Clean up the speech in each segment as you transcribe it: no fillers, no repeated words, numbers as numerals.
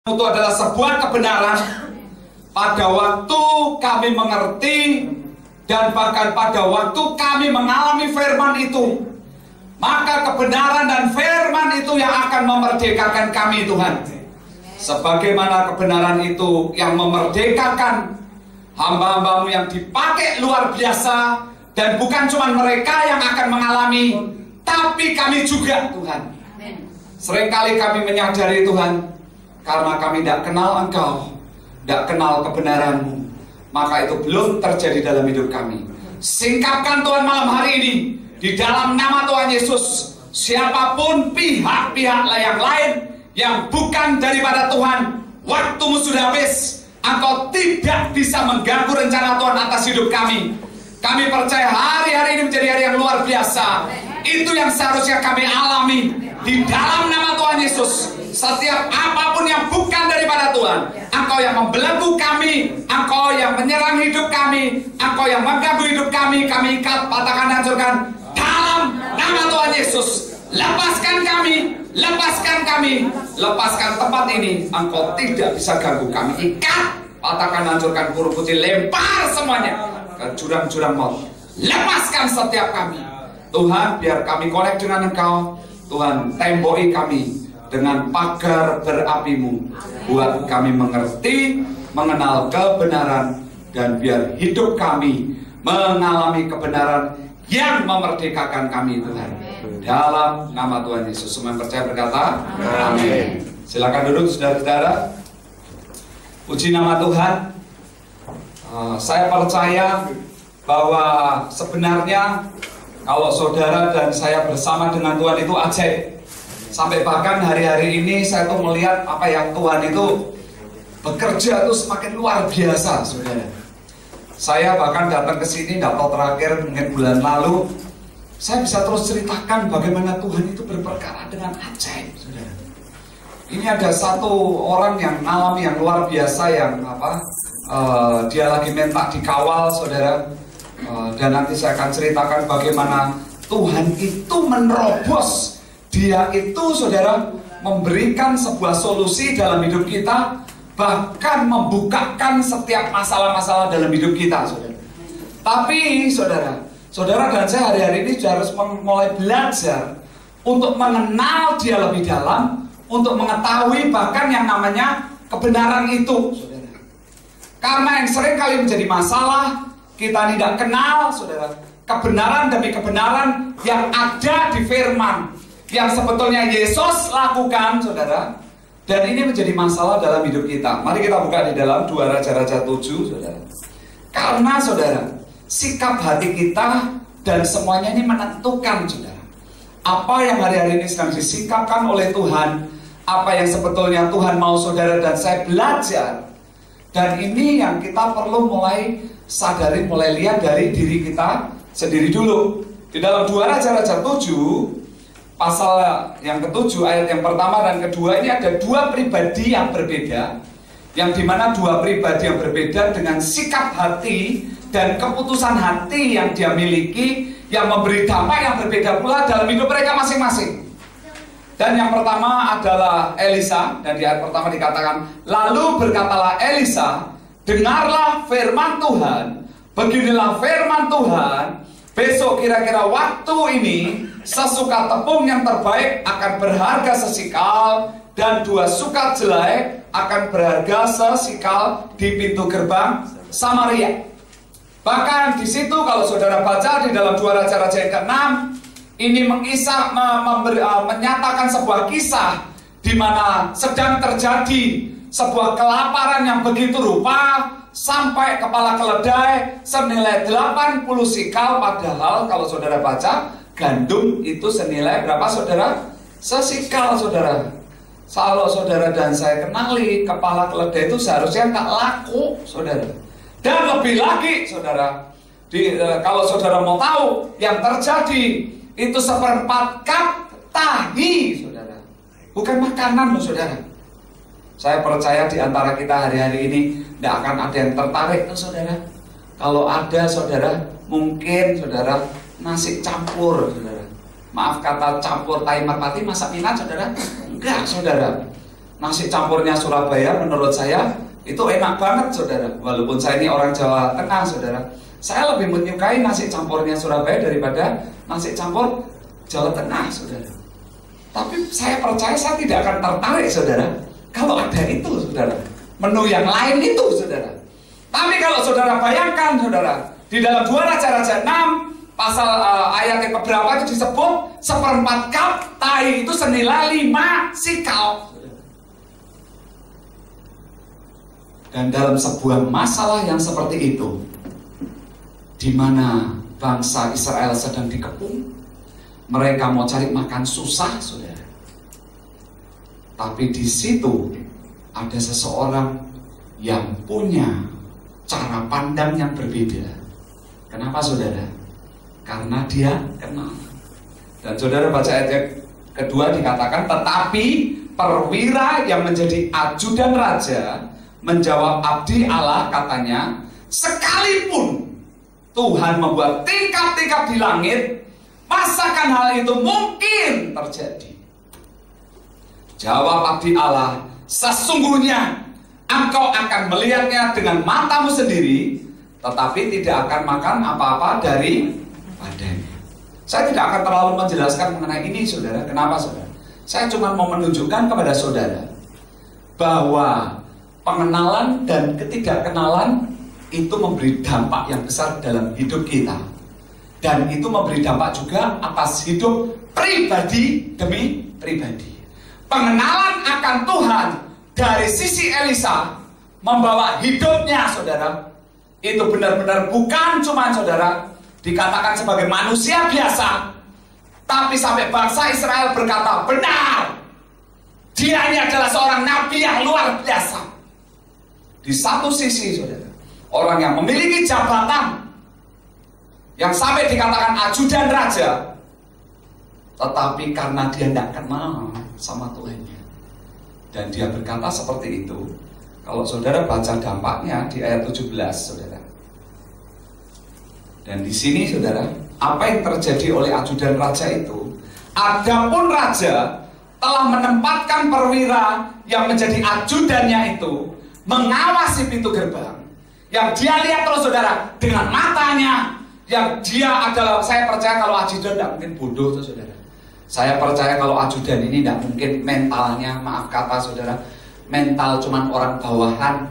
Itu adalah sebuah kebenaran. Pada waktu kami mengerti dan bahkan pada waktu kami mengalami firman itu, maka kebenaran dan firman itu yang akan memerdekakan kami, Tuhan. Sebagaimana kebenaran itu yang memerdekakan hamba-hambamu yang dipakai luar biasa. Dan bukan cuma mereka yang akan mengalami, tapi kami juga, Tuhan. Seringkali kami menyadari, Tuhan, karena kami tidak kenal Engkau, tidak kenal kebenaran-Mu, maka itu belum terjadi dalam hidup kami. Singkapkan, Tuhan, malam hari ini, di dalam nama Tuhan Yesus, siapapun pihak-pihak yang lain yang bukan daripada Tuhan, waktumu sudah habis. Engkau tidak bisa mengganggu rencana Tuhan atas hidup kami. Kami percaya hari-hari ini menjadi hari yang luar biasa. Itu yang seharusnya kami alami. Di dalam nama Tuhan Yesus, setiap apapun yang bukan daripada Tuhan, Engkau yang membelenggu kami, Engkau yang menyerang hidup kami, Engkau yang mengganggu hidup kami ikat, patahkan, hancurkan. Dalam nama Tuhan Yesus, lepaskan kami, lepaskan tempat ini. Engkau tidak bisa ganggu kami. Ikat, patahkan, hancurkan, burung putih, lempar semuanya ke jurang-jurang maut. Lepaskan setiap kami, Tuhan. Biar kami connect dengan Engkau, Tuhan. Temboi kami dengan pagar berapi-Mu, buat kami mengerti, mengenal kebenaran, dan biar hidup kami mengalami kebenaran yang memerdekakan kami, Tuhan. Dalam nama Tuhan Yesus, semua yang percaya berkata amin. Silakan duduk, saudara-saudara. Puji nama Tuhan. Saya percaya bahwa sebenarnya kalau saudara dan saya bersama dengan Tuhan itu ajaib. Sampai bahkan hari-hari ini saya tuh melihat apa yang Tuhan itu bekerja itu semakin luar biasa, saudara. Saya bahkan datang ke sini, datang terakhir mungkin bulan lalu, saya bisa terus ceritakan bagaimana Tuhan itu berperkara dengan ajaib, saudara. Ini ada satu orang yang alami yang luar biasa, yang dia lagi minta dikawal, saudara. Dan nanti saya akan ceritakan bagaimana Tuhan itu menerobos. Dia itu, saudara, memberikan sebuah solusi dalam hidup kita, bahkan membukakan setiap masalah-masalah dalam hidup kita, saudara. Tapi, saudara dan saya hari-hari ini harus mulai belajar untuk mengenal Dia lebih dalam, untuk mengetahui bahkan yang namanya kebenaran itu, saudara. Karena yang sering kali menjadi masalah, kita tidak kenal, saudara, kebenaran demi kebenaran yang ada di firman, yang sebetulnya Yesus lakukan, saudara. Dan ini menjadi masalah dalam hidup kita. Mari kita buka di dalam 2 Raja-Raja 7, saudara. Karena, saudara, sikap hati kita dan semuanya ini menentukan, saudara, apa yang hari-hari ini sedang disikapkan oleh Tuhan, apa yang sebetulnya Tuhan mau saudara dan saya belajar. Dan ini yang kita perlu mulai sadari, mulai lihat dari diri kita sendiri dulu. Di dalam 2 Raja-Raja 7, pasal yang ke-7, ayat yang pertama dan kedua, ini ada dua pribadi yang berbeda, yang dimana dua pribadi yang berbeda dengan sikap hati dan keputusan hati yang dia miliki, yang memberi dampak yang berbeda pula dalam hidup mereka masing-masing. Dan yang pertama adalah Elisa, dan di ayat pertama dikatakan, lalu berkatalah Elisa, dengarlah firman Tuhan, beginilah firman Tuhan, besok kira-kira waktu ini, sesukat tepung yang terbaik akan berharga sesikal, dan 2 sukat jelai akan berharga sesikal di pintu gerbang Samaria. Bahkan di situ kalau saudara baca di dalam 2 Raja-Raja yang ke-6, ini menyatakan sebuah kisah di mana sedang terjadi sebuah kelaparan yang begitu rupa sampai kepala keledai senilai 80 sikal. Padahal kalau saudara baca, gandum itu senilai berapa, saudara? Sesikal, saudara. Kalau saudara dan saya kenali, kepala keledai itu seharusnya tak laku, saudara. Dan lebih lagi, saudara, kalau saudara mau tahu yang terjadi, itu 1/4 cup tahi, saudara. Bukan makanan loh, saudara. Saya percaya di antara kita hari-hari ini tidak akan ada yang tertarik tuh, saudara. Kalau ada, saudara, mungkin saudara nasi campur, saudara. Maaf kata campur tahi merpati, masa minat, saudara? Enggak, saudara. nasi campurnya Surabaya menurut saya itu enak banget saudara. Walaupun saya ini orang Jawa Tengah saudara, saya lebih menyukai nasi campurnya Surabaya daripada nasi campur Jawa Tengah saudara. Tapi saya percaya saya tidak akan tertarik saudara kalau ada itu saudara, menu yang lain itu saudara. Tapi kalau saudara bayangkan saudara, di dalam 2 Raja-Raja 6 pasal ayat yang keberapa itu disebut 1/4 cup tahi itu senilai 5 sikal. Dan dalam sebuah masalah yang seperti itu, di mana bangsa Israel sedang dikepung, mereka mau cari makan susah saudara. Tapi di situ ada seseorang yang punya cara pandang yang berbeda. Kenapa saudara? Karena dia kenal. Dan saudara baca ayat kedua dikatakan, tetapi perwira yang menjadi ajudan raja menjawab abdi Allah katanya, sekalipun Tuhan membuat tingkap-tingkap di langit, masakan hal itu mungkin terjadi? Jawab abdi Allah, sesungguhnya engkau akan melihatnya dengan matamu sendiri, tetapi tidak akan makan apa-apa dari padanya. Saya tidak akan terlalu menjelaskan mengenai ini saudara. Kenapa saudara? Saya cuma mau menunjukkan kepada saudara bahwa pengenalan dan ketidakkenalan itu memberi dampak yang besar dalam hidup kita. Dan itu memberi dampak juga atas hidup pribadi demi pribadi. Pengenalan akan Tuhan dari sisi Elisa membawa hidupnya saudara, itu benar-benar bukan cuma saudara dikatakan sebagai manusia biasa, tapi sampai bangsa Israel berkata, benar, dia ini adalah seorang nabi yang luar biasa. Di satu sisi saudara, orang yang memiliki jabatan yang sampai dikatakan ajudan raja, tetapi karena dia tidak kenal sama Tuhannya, dan dia berkata seperti itu. Kalau saudara baca dampaknya di ayat 17 saudara. Dan di sini saudara, apa yang terjadi oleh ajudan raja itu? Adapun raja telah menempatkan perwira yang menjadi ajudannya itu mengawasi pintu gerbang. Yang dia lihat terus saudara dengan matanya, yang dia adalah, saya percaya kalau ajudan tidak mungkin bodoh saudara. Saya percaya kalau ajudan ini tidak mungkin mentalnya, maaf kata saudara, mental cuman orang bawahan,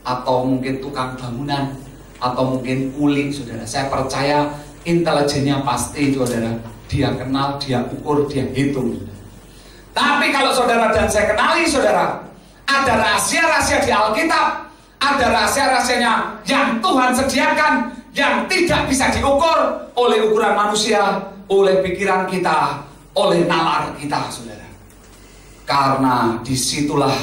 atau mungkin tukang bangunan, atau mungkin kuli saudara. Saya percaya intelijennya pasti saudara, dia kenal, dia ukur, dia hitung saudara. Tapi kalau saudara dan saya kenali saudara, ada rahasia-rahasia di Alkitab, ada rahasia-rahasianya yang Tuhan sediakan, yang tidak bisa diukur oleh ukuran manusia, oleh pikiran kita, oleh nalar kita saudara. Karena disitulah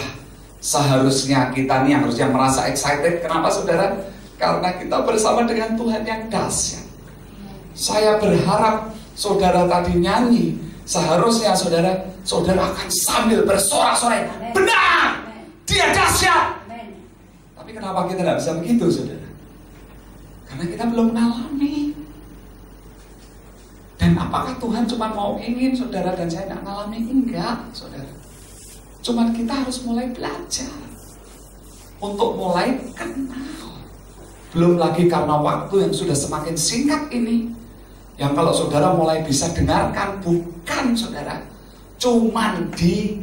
seharusnya kita nih yang harusnya merasa excited. Kenapa saudara? Karena kita bersama dengan Tuhan yang dahsyat. Saya berharap saudara tadi nyanyi, seharusnya saudara akan sambil bersorak-sorai, benar, dia dahsyat. Tapi kenapa kita tidak bisa begitu saudara? Karena kita belum mengalami. Dan apakah Tuhan cuma mau ingin saudara dan saya tidak mengalami? Enggak saudara. Cuma kita harus mulai belajar untuk mulai kenal. Belum lagi karena waktu yang sudah semakin singkat ini, yang kalau saudara mulai bisa dengarkan, bukan saudara cuman di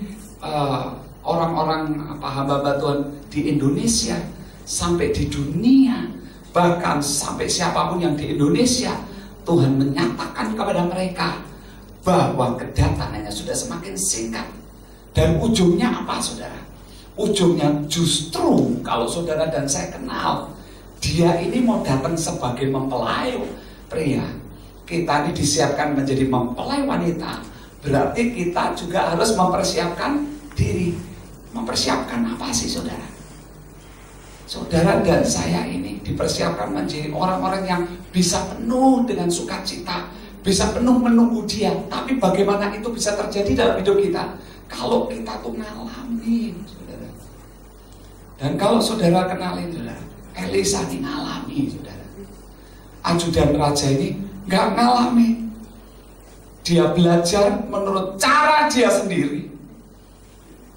orang-orang hamba-hamba Tuhan di Indonesia, sampai di dunia, bahkan sampai siapapun yang di Indonesia, Tuhan menyatakan kepada mereka bahwa kedatangannya sudah semakin singkat. Dan ujungnya apa saudara? Ujungnya justru kalau saudara dan saya kenal, dia ini mau datang sebagai mempelai pria, kita ini disiapkan menjadi mempelai wanita. Berarti kita juga harus mempersiapkan diri. Mempersiapkan apa sih saudara? Saudara dan saya ini dipersiapkan menjadi orang-orang yang bisa penuh dengan sukacita, bisa penuh menunggu dia. Tapi bagaimana itu bisa terjadi dalam hidup kita? Kalau kita tuh ngalamin saudara. Dan kalau saudara kenalin saudara, Elisa ini ngalami saudara. Ajudan raja ini nggak ngalami. Dia belajar menurut cara dia sendiri.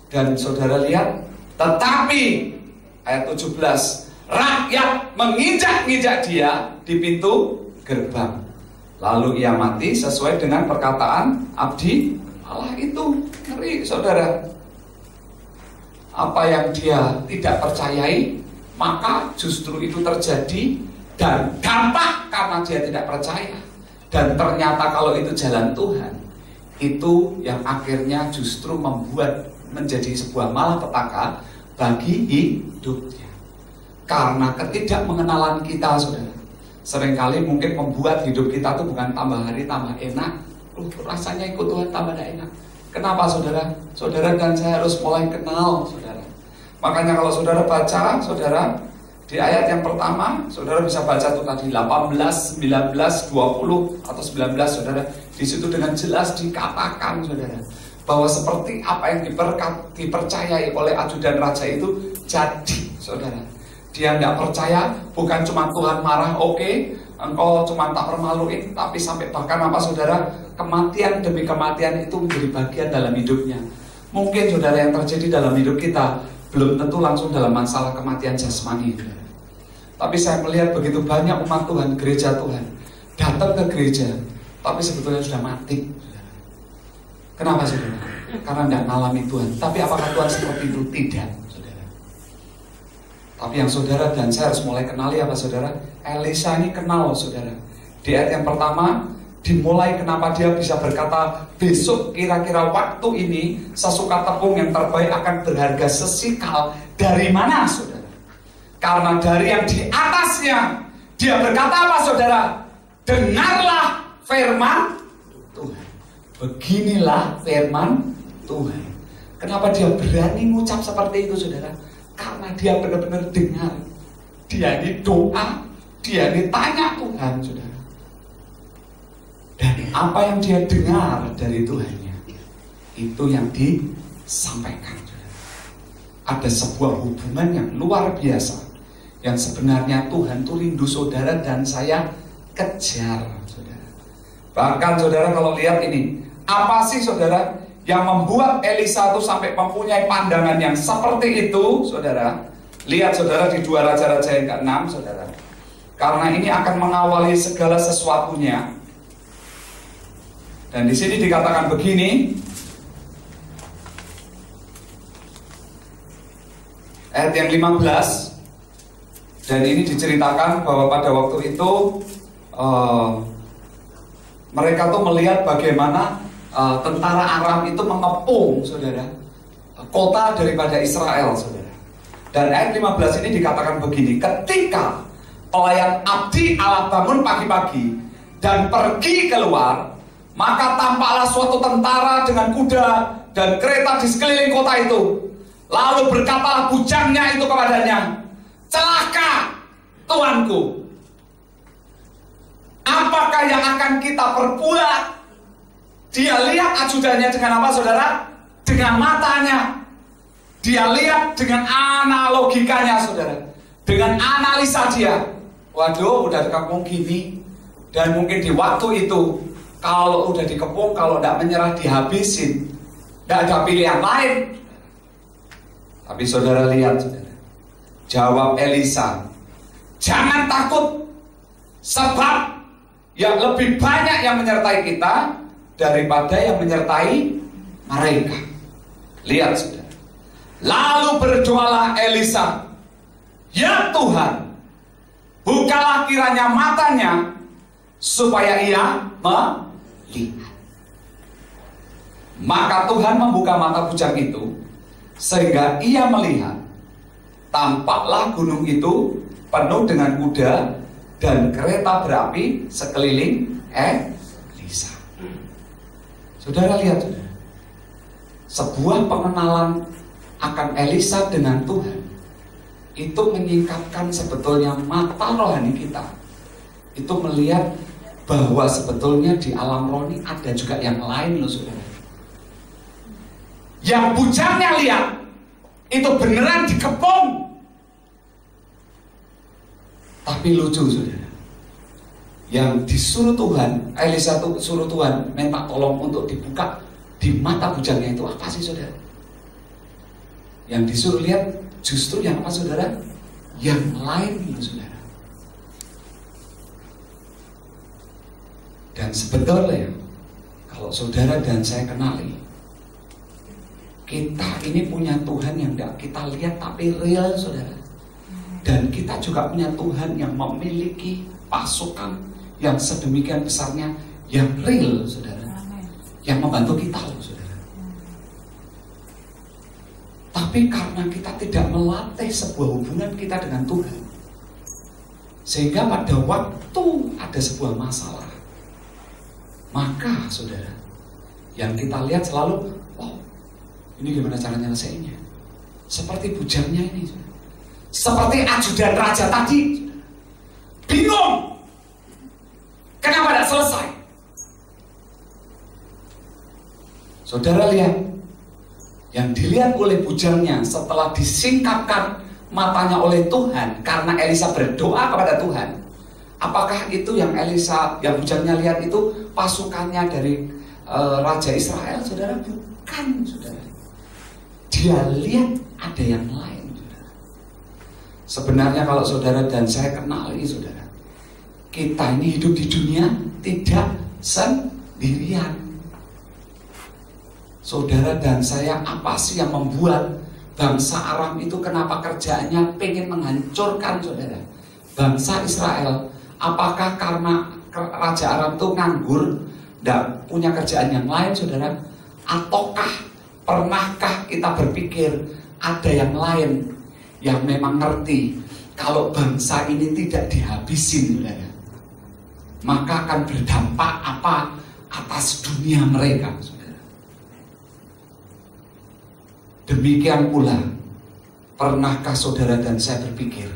Dan saudara lihat, tetapi ayat 17, rakyat menginjak-injak dia di pintu gerbang. Lalu ia mati sesuai dengan perkataan abdi Allah itu. Ngeri saudara. Apa yang dia tidak percayai, maka justru itu terjadi dan dampak karena dia tidak percaya. Dan ternyata kalau itu jalan Tuhan, itu yang akhirnya justru membuat menjadi sebuah malapetaka bagi hidupnya. Karena ketidakmengenalan kita, saudara, seringkali mungkin membuat hidup kita itu bukan tambah hari tambah enak. Rasanya ikut Tuhan tambah enak. Kenapa saudara? Saudara dan saya harus mulai kenal, saudara. Makanya kalau saudara baca, saudara, di ayat yang pertama, saudara bisa baca tuh tadi 18, 19, 20 atau 19, saudara. Di situ dengan jelas dikatakan, saudara, bahwa seperti apa yang dipercayai oleh ajudan raja itu jadi, saudara. Dia tidak percaya, bukan cuma Tuhan marah, oke, engkau cuma tak permaluin, tapi sampai bahkan apa saudara, kematian demi kematian itu menjadi bagian dalam hidupnya. Mungkin saudara yang terjadi dalam hidup kita belum tentu langsung dalam masalah kematian jasmani, saudara. Tapi saya melihat begitu banyak umat Tuhan, gereja Tuhan datang ke gereja, tapi sebetulnya sudah mati, saudara. Kenapa saudara? Karena tidak mengalami Tuhan. Tapi apakah Tuhan seperti itu? Tidak, saudara. Tapi yang saudara dan saya harus mulai kenali apa saudara? Elisa ini kenal, saudara. Di ayat yang pertama dimulai kenapa dia bisa berkata besok kira-kira waktu ini sesuka tepung yang terbaik akan berharga sesikal. Dari mana saudara? Karena dari yang di atasnya. Dia berkata apa saudara? Dengarlah firman Tuhan. Beginilah firman Tuhan. Kenapa dia berani mengucap seperti itu saudara? Karena dia benar-benar dengar. Dia ini doa, dia ini tanya Tuhan, saudara. Dan apa yang dia dengar dari Tuhannya, itu yang disampaikan, saudara. Ada sebuah hubungan yang luar biasa, yang sebenarnya Tuhan itu rindu saudara dan saya kejar, saudara. Bahkan saudara kalau lihat ini, apa sih saudara yang membuat Elisa itu sampai mempunyai pandangan yang seperti itu, saudara? Lihat saudara di 2 Raja-Raja yang ke-6, saudara. Karena ini akan mengawali segala sesuatunya. Dan di sini dikatakan begini, ayat yang 15, dan ini diceritakan bahwa pada waktu itu mereka tuh melihat bagaimana tentara Aram itu mengepung, saudara, kota daripada Israel, saudara. Dan ayat 15 ini dikatakan begini, ketika pelayan abdi Allah bangun pagi-pagi dan pergi keluar, maka tampaklah suatu tentara dengan kuda dan kereta di sekeliling kota itu. Lalu berkatalah bujangnya itu kepadanya, celaka tuanku, apakah yang akan kita perbuat? Dia lihat ajudannya dengan apa saudara? Dengan matanya. Dia lihat dengan analogikanya saudara. Dengan analisa dia. Waduh udah dikepung gini. Dan mungkin di waktu itu, kalau udah dikepung, kalau tidak menyerah dihabisin. Tidak ada pilihan lain. Tapi saudara lihat saudara. Jawab Elisa, jangan takut, sebab yang lebih banyak yang menyertai kita daripada yang menyertai mereka. Lihat saudara. Lalu berdoalah Elisa, ya Tuhan, bukalah kiranya matanya supaya ia melihat. Maka Tuhan membuka mata bujang itu sehingga ia melihat. Tampaklah gunung itu penuh dengan kuda dan kereta berapi sekeliling Elisa. Saudara lihat, saudara. Sebuah pengenalan akan Elisa dengan Tuhan itu menyingkapkan sebetulnya mata rohani kita. Itu melihat bahwa sebetulnya di alam rohani ada juga yang lain loh saudara. Yang bujangnya lihat itu beneran dikepung. Tapi lucu saudara, yang disuruh Tuhan, Elisa tuh suruh Tuhan minta tolong untuk dibuka di mata bujangnya itu apa sih saudara? Yang disuruh lihat justru yang apa saudara? Yang lain saudara. Dan sebetulnya kalau saudara dan saya kenali, kita ini punya Tuhan yang tidak kita lihat tapi real saudara. Dan kita juga punya Tuhan yang memiliki pasukan yang sedemikian besarnya, yang real saudara, yang membantu kita loh saudara. Tapi karena kita tidak melatih sebuah hubungan kita dengan Tuhan, sehingga pada waktu ada sebuah masalah, maka saudara, yang kita lihat selalu, oh ini gimana cara nyelesainnya? Seperti bujangnya ini saudara. Seperti ajudan raja tadi, bingung kenapa tidak selesai. Saudara lihat, yang dilihat oleh bujangnya setelah disingkapkan matanya oleh Tuhan karena Elisa berdoa kepada Tuhan. Apakah itu yang bujangnya lihat itu pasukannya dari Raja Israel? Saudara, bukan saudara. Dia lihat ada yang lain saudara. Sebenarnya kalau saudara dan saya kenali saudara, kita ini hidup di dunia tidak sendirian. Saudara dan saya, apa sih yang membuat bangsa Aram itu kenapa kerjaannya pengen menghancurkan saudara bangsa Israel? Apakah karena Raja Aram itu nganggur, tidak punya kerjaan yang lain saudara? Ataukah pernahkah kita berpikir ada yang lain yang memang ngerti kalau bangsa ini tidak dihabisin saudara, maka akan berdampak apa atas dunia mereka saudara? Demikian pula, pernahkah saudara dan saya berpikir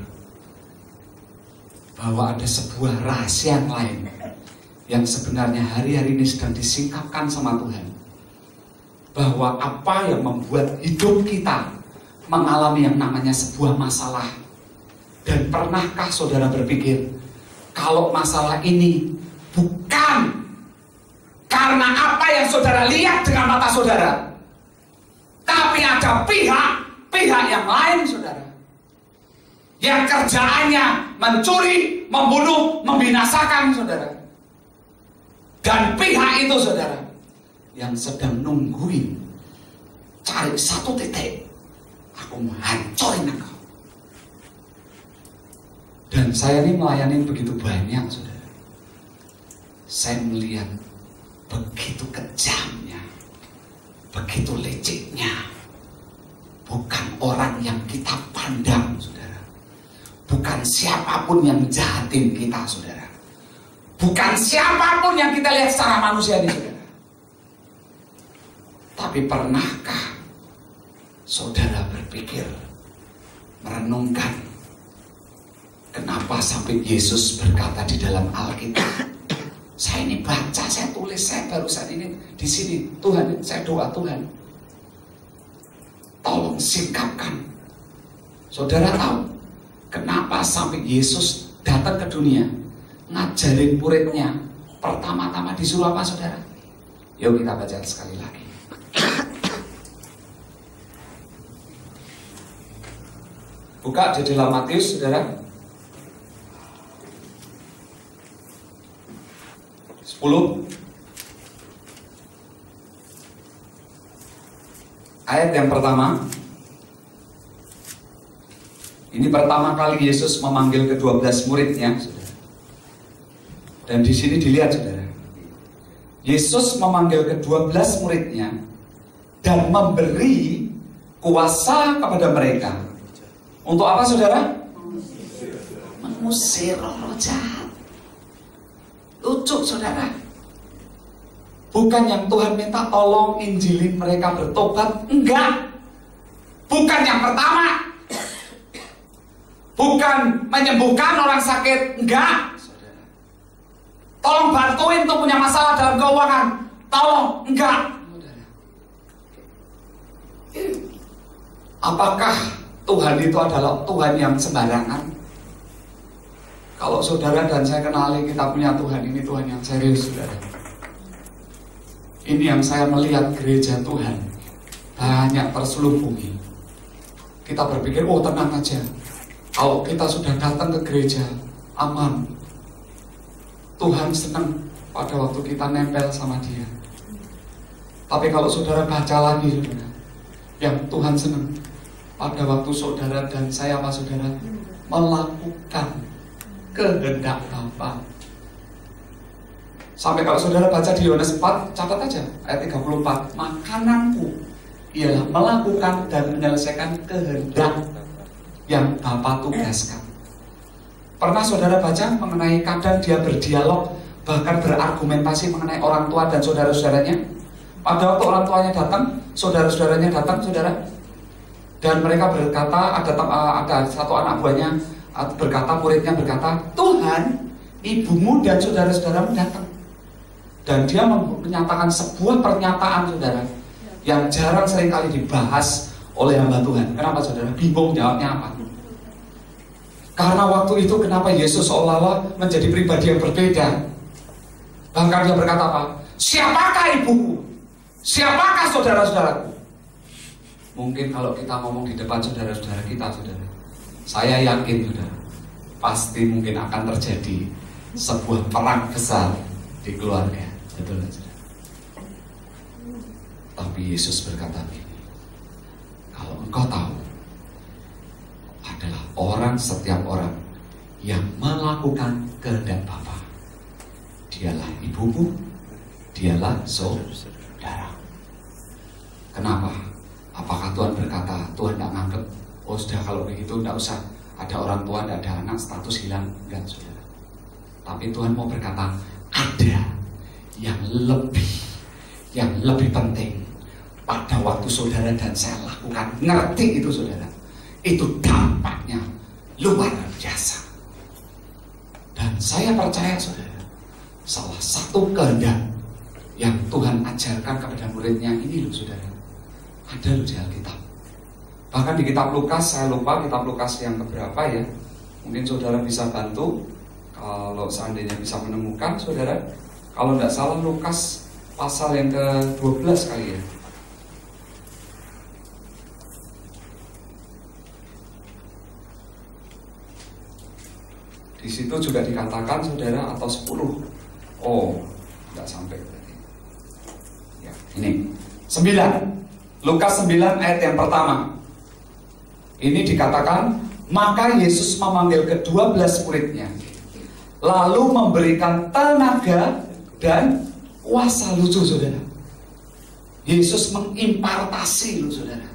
bahwa ada sebuah rahasia yang lain yang sebenarnya hari-hari ini sedang disingkapkan sama Tuhan, bahwa apa yang membuat hidup kita mengalami yang namanya sebuah masalah? Dan pernahkah saudara berpikir kalau masalah ini bukan karena apa yang saudara lihat dengan mata saudara, tapi ada pihak yang lain saudara, yang kerjaannya mencuri, membunuh, membinasakan saudara. Dan pihak itu saudara yang sedang nungguin cari satu titik, aku mau hancurin engkau. Dan saya ini melayani begitu banyak saudara, saya melihat begitu kejamnya, begitu liciknya. Bukan orang yang kita pandang saudara, bukan siapapun yang jahatin kita saudara, bukan siapapun yang kita lihat secara manusia ini saudara. Tapi pernahkah saudara berpikir, merenungkan, kenapa sampai Yesus berkata di dalam Alkitab? Saya ini baca, saya tulis, saya barusan ini di sini, Tuhan, saya doa Tuhan, tolong singkapkan. Saudara tahu kenapa sampai Yesus datang ke dunia ngajarin muridnya pertama-tama disuruh apa saudara? Yuk kita baca sekali lagi. Buka di dalam Matius saudara 10 ayat yang pertama. Ini pertama kali Yesus memanggil ke-12 muridnya saudara. Dan di sini dilihat saudara, Yesus memanggil ke-12 muridnya dan memberi kuasa kepada mereka. Untuk apa saudara? Mengusir roh jahat. Lucu saudara. Bukan yang Tuhan minta tolong injilin mereka bertobat, enggak. Bukan yang pertama. Bukan menyembuhkan orang sakit, enggak. Tolong bantuin tuh punya masalah dalam keuangan, tolong, enggak. Apakah Tuhan itu adalah Tuhan yang sembarangan? Kalau saudara dan saya kenali, kita punya Tuhan ini Tuhan yang serius saudara. Ini yang saya melihat gereja Tuhan banyak terselubungi kita berpikir, oh tenang aja, kalau kita sudah datang ke gereja, aman. Tuhan senang pada waktu kita nempel sama Dia. Tapi kalau saudara baca lagi, saudara, yang Tuhan senang pada waktu saudara dan saya, apa saudara, melakukan kehendak Bapa. Sampai kalau saudara baca di Yohanes 4, catat aja ayat 34, makananku ialah melakukan dan menyelesaikan kehendak yang Bapa tugaskan. Pernah saudara baca mengenai kadang dia berdialog, bahkan berargumentasi mengenai orang tua dan saudara-saudaranya? Pada waktu orang tuanya datang, saudara-saudaranya datang, saudara, dan mereka berkata, ada satu anak buahnya berkata, muridnya berkata, Tuhan, ibumu dan saudara-saudaramu datang. Dan dia menyatakan sebuah pernyataan, saudara, yang jarang seringkali dibahas oleh hamba Tuhan. Kenapa saudara? Bingung jawabnya apa? Karena waktu itu kenapa Yesus seolah-olah menjadi pribadi yang berbeda. Bahkan dia berkata apa? Siapakah ibuku? Siapakah saudara-saudaraku? Mungkin kalau kita ngomong di depan saudara-saudara kita, saudara, saya yakin, saudara, pasti mungkin akan terjadi sebuah perang besar di keluarga. Betul, saudara? Tapi Yesus berkata begini, kalau engkau tahu adalah setiap orang yang melakukan kehendak Bapa, dialah ibumu, dialah saudara. Kenapa? Apakah Tuhan berkata, Tuhan tidak nganggep, oh sudah kalau begitu tidak usah ada orang tua, tidak ada anak, status hilang? Enggak, saudara. Tapi Tuhan mau berkata, ada yang lebih penting pada waktu saudara dan saya lakukan. Ngerti itu, saudara? Itu dampaknya luar biasa. Dan saya percaya, saudara, salah satu kehendak yang Tuhan ajarkan kepada muridnya ini loh, saudara, ada loh di Alkitab. Bahkan di kitab Lukas, saya lupa kitab Lukas yang keberapa ya. Mungkin saudara bisa bantu kalau seandainya bisa menemukan, saudara. Kalau tidak salah Lukas pasal yang ke-12 kali ya. Di situ juga dikatakan, saudara, atau 10. Oh, tidak sampai berarti. Ya, ini 9. Lukas 9 ayat yang pertama. Ini dikatakan, maka Yesus memanggil ke-12 muridnya, lalu memberikan tenaga dan kuasa. Lucu, saudara. Yesus mengimpartasi, saudara.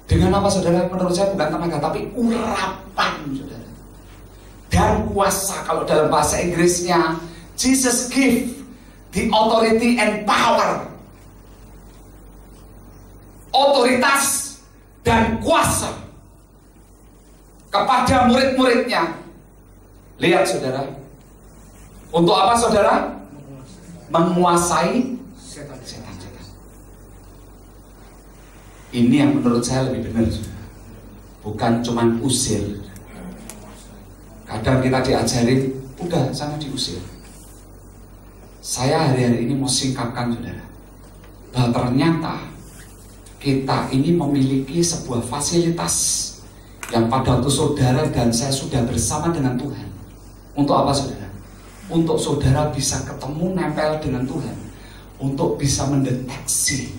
Dengan apa, saudara? Menurut saya bukan tenaga, tapi urapan, saudara. Dan kuasa. Kalau dalam bahasa Inggrisnya, Jesus give the authority and power. Otoritas dan kuasa kepada murid-muridnya. Lihat, saudara. Untuk apa, saudara? Menguasai setan-setan. Ini yang menurut saya lebih benar, saudara. Bukan cuman usir. Kadang kita diajarin, udah sana diusir. Saya hari-hari ini mau singkapkan, saudara, bahwa ternyata kita ini memiliki sebuah fasilitas yang pada waktu saudara dan saya sudah bersama dengan Tuhan. Untuk apa, saudara? Untuk saudara bisa ketemu, nempel dengan Tuhan. Untuk bisa mendeteksi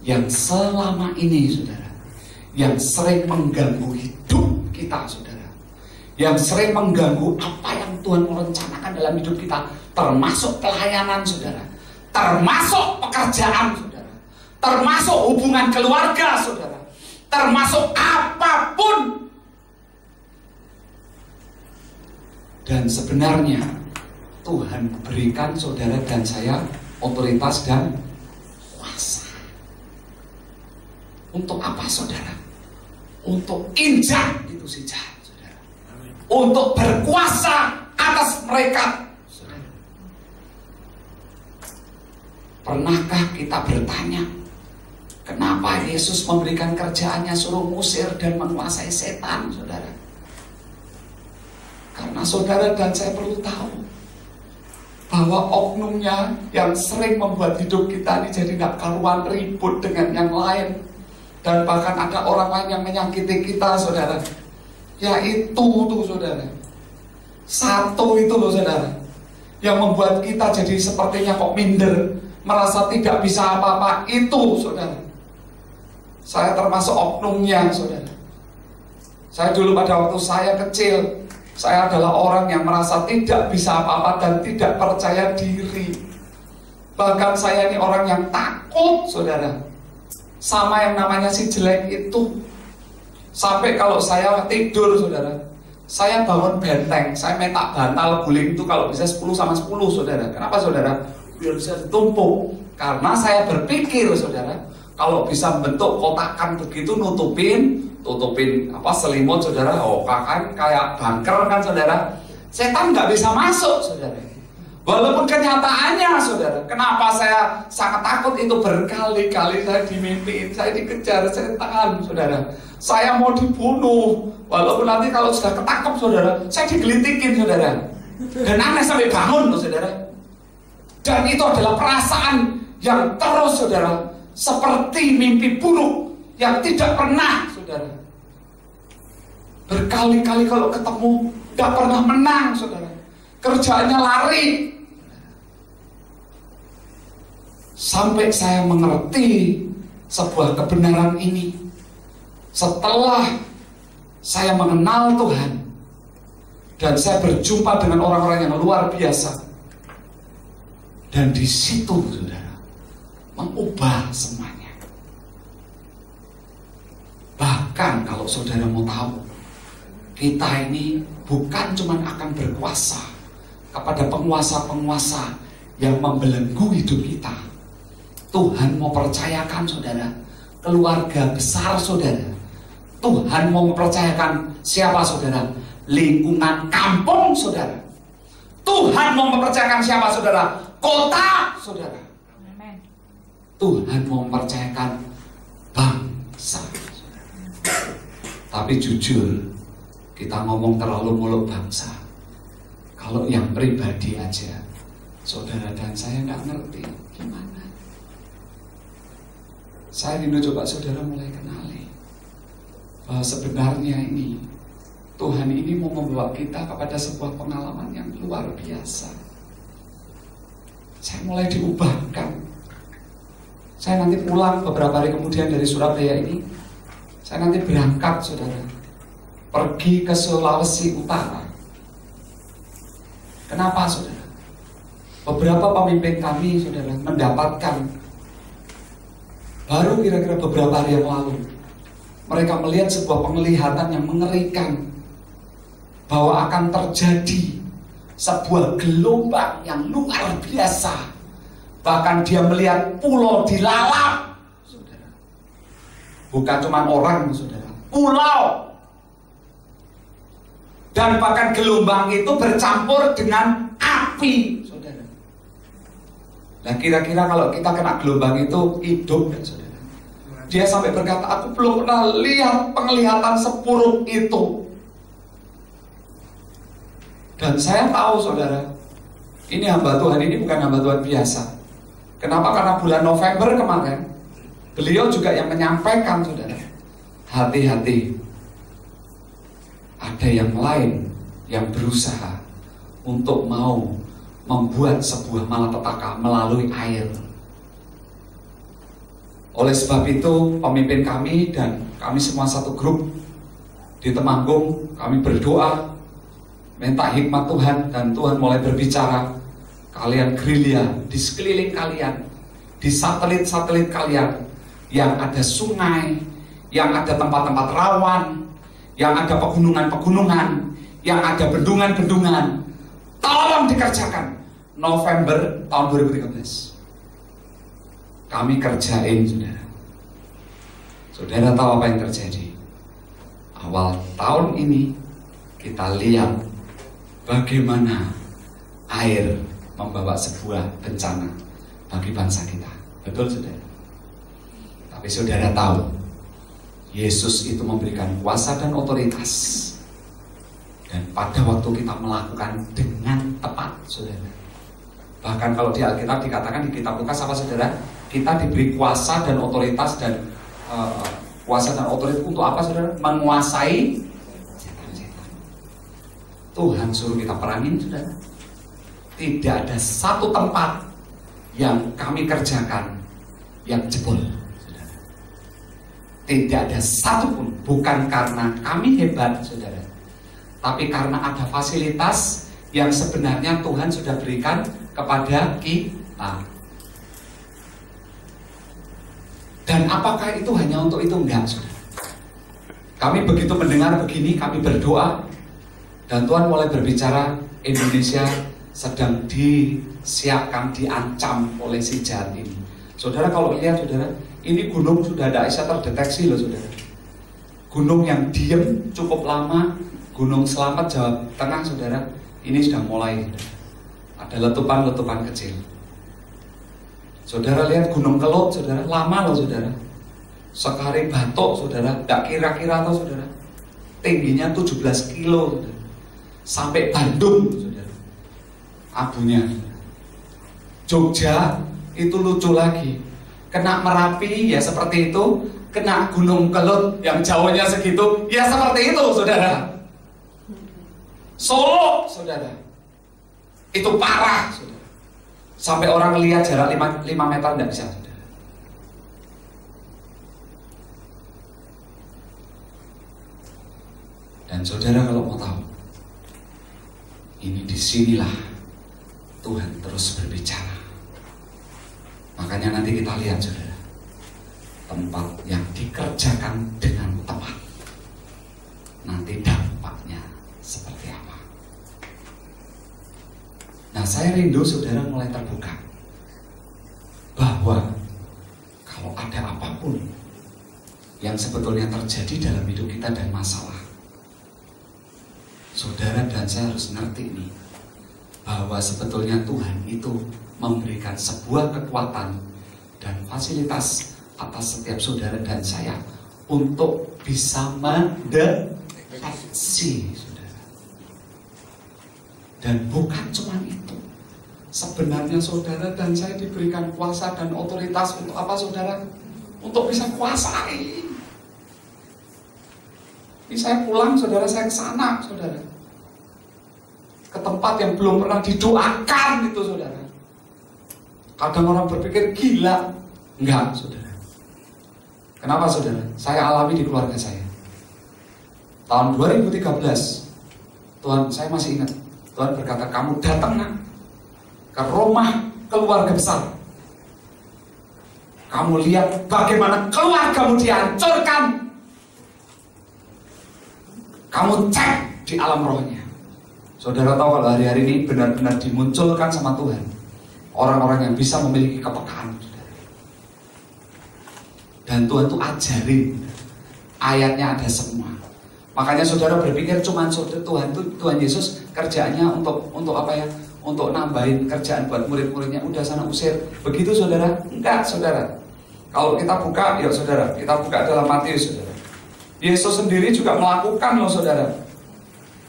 yang selama ini, saudara, yang sering mengganggu hidup kita, saudara, yang sering mengganggu apa yang Tuhan merencanakan dalam hidup kita, termasuk pelayanan, saudara, termasuk pekerjaan, saudara, termasuk hubungan keluarga, saudara, termasuk apapun. Dan sebenarnya Tuhan berikan saudara dan saya otoritas dan kuasa. Untuk apa, saudara? Untuk injak itu si jahat, saudara. Untuk berkuasa atas mereka, saudara. Pernahkah kita bertanya, kenapa Yesus memberikan kerjaannya suruh ngusir dan menguasai setan, saudara? Karena saudara dan saya perlu tahu bahwa oknumnya yang sering membuat hidup kita ini jadi tidak karuan, ribut dengan yang lain, Dan bahkan ada orang lain yang menyakiti kita, saudara. Ya itu tuh, saudara. Satu itu loh, saudara, yang membuat kita jadi sepertinya kok minder, merasa tidak bisa apa-apa. Itu, saudara. Saya termasuk oknumnya, saudara. Saya dulu pada waktu saya kecil, saya adalah orang yang merasa tidak bisa apa-apa dan tidak percaya diri. Bahkan saya ini orang yang takut, saudara, sama yang namanya si jelek itu. Sampai kalau saya tidur, saudara, saya bangun benteng, saya metak bantal guling itu kalau bisa 10 sama 10, saudara. Kenapa, saudara? Biar bisa ditumpuk. Karena saya berpikir, saudara, kalau bisa bentuk kotakan begitu, tutupin apa selimut, saudara, oh kan kayak bunker kan, saudara. Setan nggak bisa masuk, saudara. Walaupun kenyataannya, saudara, kenapa saya sangat takut itu, berkali-kali saya dimimpiin, saya dikejar setan, saudara. Saya mau dibunuh, walaupun nanti kalau sudah ketangkep, saudara, saya digelitikin, saudara. Dan aneh sampai bangun, saudara. Dan itu adalah perasaan yang terus, saudara, seperti mimpi buruk yang tidak pernah, saudara. Berkali-kali kalau ketemu, gak pernah menang, saudara. Kerjaannya lari. Sampai saya mengerti sebuah kebenaran ini setelah saya mengenal Tuhan dan saya berjumpa dengan orang-orang yang luar biasa. Dan di situ, saudara, mengubah semuanya. Bahkan kalau saudara mau tahu, kita ini bukan cuma akan berkuasa kepada penguasa-penguasa yang membelenggu hidup kita. Tuhan mau percayakan, saudara, keluarga besar saudara. Tuhan mau mempercayakan siapa, saudara? Lingkungan kampung, saudara. Tuhan mau mempercayakan siapa, saudara? Kota, saudara. Tuhan mau mempercayakan bangsa, saudara. Tapi jujur, kita ngomong terlalu muluk bangsa. Kalau yang pribadi aja, saudara dan saya nggak ngerti gimana. Saya rindu coba saudara mulai kenali bahwa sebenarnya ini Tuhan ini mau membawa kita kepada sebuah pengalaman yang luar biasa. Saya mulai diubahkan. Saya nanti pulang beberapa hari kemudian dari Surabaya ini. Saya nanti berangkat, saudara, pergi ke Sulawesi Utara. Kenapa, saudara? Beberapa pemimpin kami, saudara, mendapatkan baru kira-kira beberapa hari yang lalu, mereka melihat sebuah penglihatan yang mengerikan bahwa akan terjadi sebuah gelombang yang luar biasa. Bahkan dia melihat pulau dilalap, saudara. Bukan cuma orang, saudara, pulau. Dan bahkan gelombang itu bercampur dengan api, saudara. Nah, kira-kira kalau kita kena gelombang itu hidup gak, saudara? Dia sampai berkata, aku belum pernah lihat penglihatan seburuk itu. Dan saya tahu, saudara, ini hamba Tuhan ini bukan hamba Tuhan biasa. Kenapa? Karena bulan November kemarin beliau juga yang menyampaikan, saudara, hati-hati, ada yang lain yang berusaha untuk mau membuat sebuah malapetaka melalui air. Oleh sebab itu, pemimpin kami dan kami semua satu grup di Temanggung, kami berdoa minta hikmat Tuhan, dan Tuhan mulai berbicara. Kalian gerilya di sekeliling kalian, di satelit-satelit kalian, yang ada sungai, yang ada tempat-tempat rawan, yang ada pegunungan-pegunungan, yang ada bendungan-bendungan, tolong dikerjakan. November tahun 2013 kami kerjain, saudara. Saudara tahu apa yang terjadi? Awal tahun ini kita lihat bagaimana air membawa sebuah bencana bagi bangsa kita. Betul, saudara? Tapi saudara tahu, Yesus itu memberikan kuasa dan otoritas. Dan pada waktu kita melakukan dengan tepat, saudara. Bahkan kalau di Alkitab dikatakan, di kitab Lukas apa, saudara? Kita diberi kuasa dan otoritas dan Kuasa dan otoritas untuk apa saudara? Menguasai setan-setan. Tuhan suruh kita perangin saudara. Tidak ada satu tempat yang kami kerjakan yang jebol saudara. Tidak ada satupun. Bukan karena kami hebat saudara, tapi karena ada fasilitas yang sebenarnya Tuhan sudah berikan kepada kita. Dan apakah itu hanya untuk itu? Enggak, saudara. Kami begitu mendengar begini, kami berdoa, dan Tuhan mulai berbicara, Indonesia sedang disiapkan, diancam oleh si jahat ini. Saudara kalau lihat saudara, ini gunung sudah ada bisa terdeteksi loh saudara. Gunung yang diem cukup lama, Gunung Selamat Jawa Tengah saudara, ini sudah mulai saudara. Ada letupan-letupan kecil. Saudara lihat Gunung Kelut saudara, lama loh saudara. Sekali batok saudara, gak kira-kira tau saudara, tingginya 17 kilo saudara. Sampai Bandung saudara, abunya. Jogja itu lucu lagi, kena Merapi ya seperti itu, kena Gunung Kelut yang jauhnya segitu ya seperti itu saudara. Solo saudara, itu parah saudara. Sampai orang lihat jarak 5 meter tidak bisa saudara. Dan saudara kalau mau tahu, ini disinilah Tuhan terus berbicara. Makanya nanti kita lihat saudara, tempat yang dikerjakan dengan tepat, nanti dampaknya seperti apa. Nah saya rindu saudara mulai terbuka bahwa kalau ada apapun yang sebetulnya terjadi dalam hidup kita dan masalah, saudara dan saya harus ngerti nih, bahwa sebetulnya Tuhan itu memberikan sebuah kekuatan dan fasilitas atas setiap saudara dan saya untuk bisa mendeteksi saudara. Dan bukan cuma itu, sebenarnya saudara dan saya diberikan kuasa dan otoritas untuk apa saudara? Untuk bisa kuasai. Ini saya pulang saudara, saya ke sana saudara, ke tempat yang belum pernah didoakan itu saudara. Kadang orang berpikir gila, enggak saudara. Kenapa saudara? Saya alami di keluarga saya. Tahun 2013, Tuhan, saya masih ingat, Tuhan berkata, kamu datang nak ke rumah keluarga besar. Kamu lihat bagaimana keluargamu dihancurkan. Kamu cek di alam rohnya. Saudara tahu kalau hari-hari ini benar-benar dimunculkan sama Tuhan orang-orang yang bisa memiliki kepekaan. Dan Tuhan tuh ajarin, ayatnya ada semua. Makanya saudara berpikir cuma Tuhan Yesus kerjaannya untuk apa ya? Untuk nambahin kerjaan buat murid-muridnya, udah sana usir. Begitu saudara? Enggak saudara. Kalau kita buka, ya saudara, kita buka dalam Matius saudara. Yesus sendiri juga melakukan loh saudara.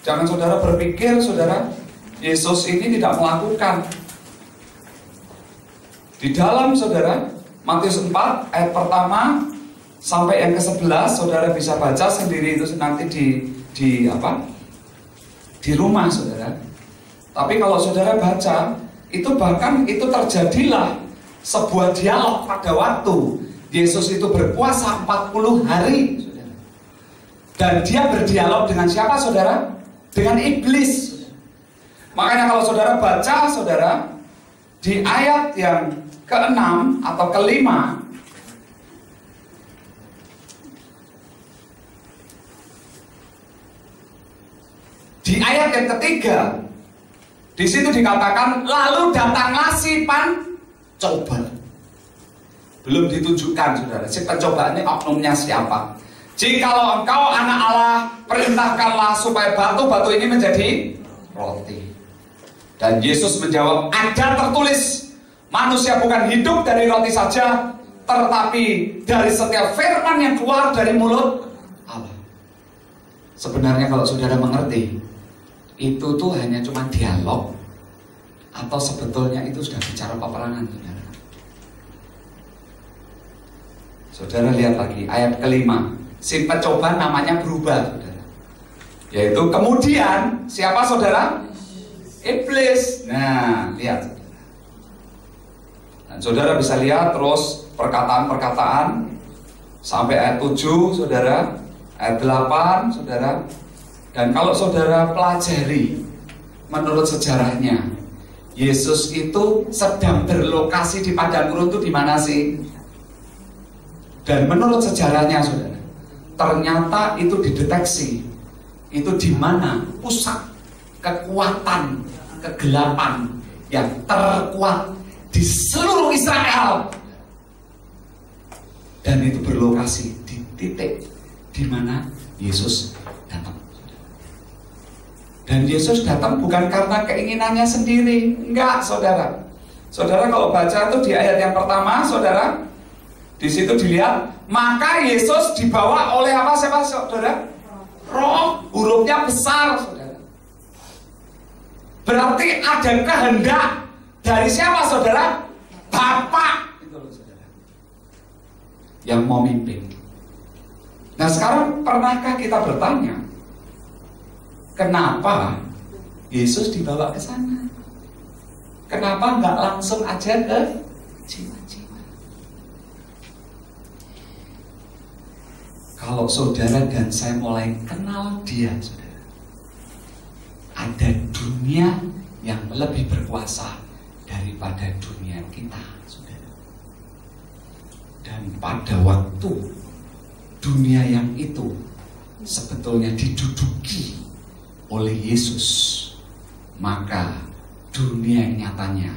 Jangan saudara berpikir saudara, Yesus ini tidak melakukan. Di dalam saudara, Matius 4 ayat pertama sampai yang ke-11 saudara bisa baca sendiri itu nanti di rumah saudara. Tapi kalau saudara baca, itu bahkan itu terjadilah sebuah dialog pada waktu Yesus itu berpuasa 40 hari saudara. Dan dia berdialog dengan siapa saudara? Dengan iblis saudara. Makanya kalau saudara baca saudara, di ayat yang ke-6 atau ke-5, di ayat yang ketiga, di situ dikatakan, lalu datanglah si pencoba. Belum ditunjukkan saudara, si pencobaan ini oknumnya siapa. Jikalau engkau anak Allah, perintahkanlah supaya batu-batu ini menjadi roti. Dan Yesus menjawab, ada tertulis, manusia bukan hidup dari roti saja, tetapi dari setiap firman yang keluar dari mulut Allah. Sebenarnya kalau saudara mengerti, itu tuh hanya cuma dialog, atau sebetulnya itu sudah bicara peperangan saudara. Saudara lihat lagi ayat kelima. Si pecoba namanya berubah, saudara. Yaitu kemudian siapa saudara? Iblis. Nah, lihat saudara. Dan saudara bisa lihat terus perkataan-perkataan sampai ayat 7, saudara, ayat 8, saudara. Dan kalau saudara pelajari menurut sejarahnya, Yesus itu sedang berlokasi di padang gurun itu di mana sih? Dan menurut sejarahnya, saudara, ternyata itu dideteksi itu di mana pusat kekuatan kegelapan yang terkuat di seluruh Israel, dan itu berlokasi di titik di mana Yesus datang. Dan Yesus datang bukan karena keinginannya sendiri, enggak, saudara. Saudara kalau baca itu di ayat yang pertama, saudara, di situ dilihat, maka Yesus dibawa oleh apa, siapa, saudara? Roh, hurufnya besar, saudara. Berarti ada kehendak dari siapa, saudara? Bapa, itu loh, saudara, yang mau mimpin. Nah sekarang pernahkah kita bertanya, kenapa Yesus dibawa ke sana? Kenapa nggak langsung aja ke jiwa-jiwa? Kalau saudara dan saya mulai kenal dia, saudara, ada dunia yang lebih berkuasa daripada dunia kita, saudara. Dan pada waktu dunia yang itu sebetulnya diduduki oleh Yesus, maka dunia nyatanya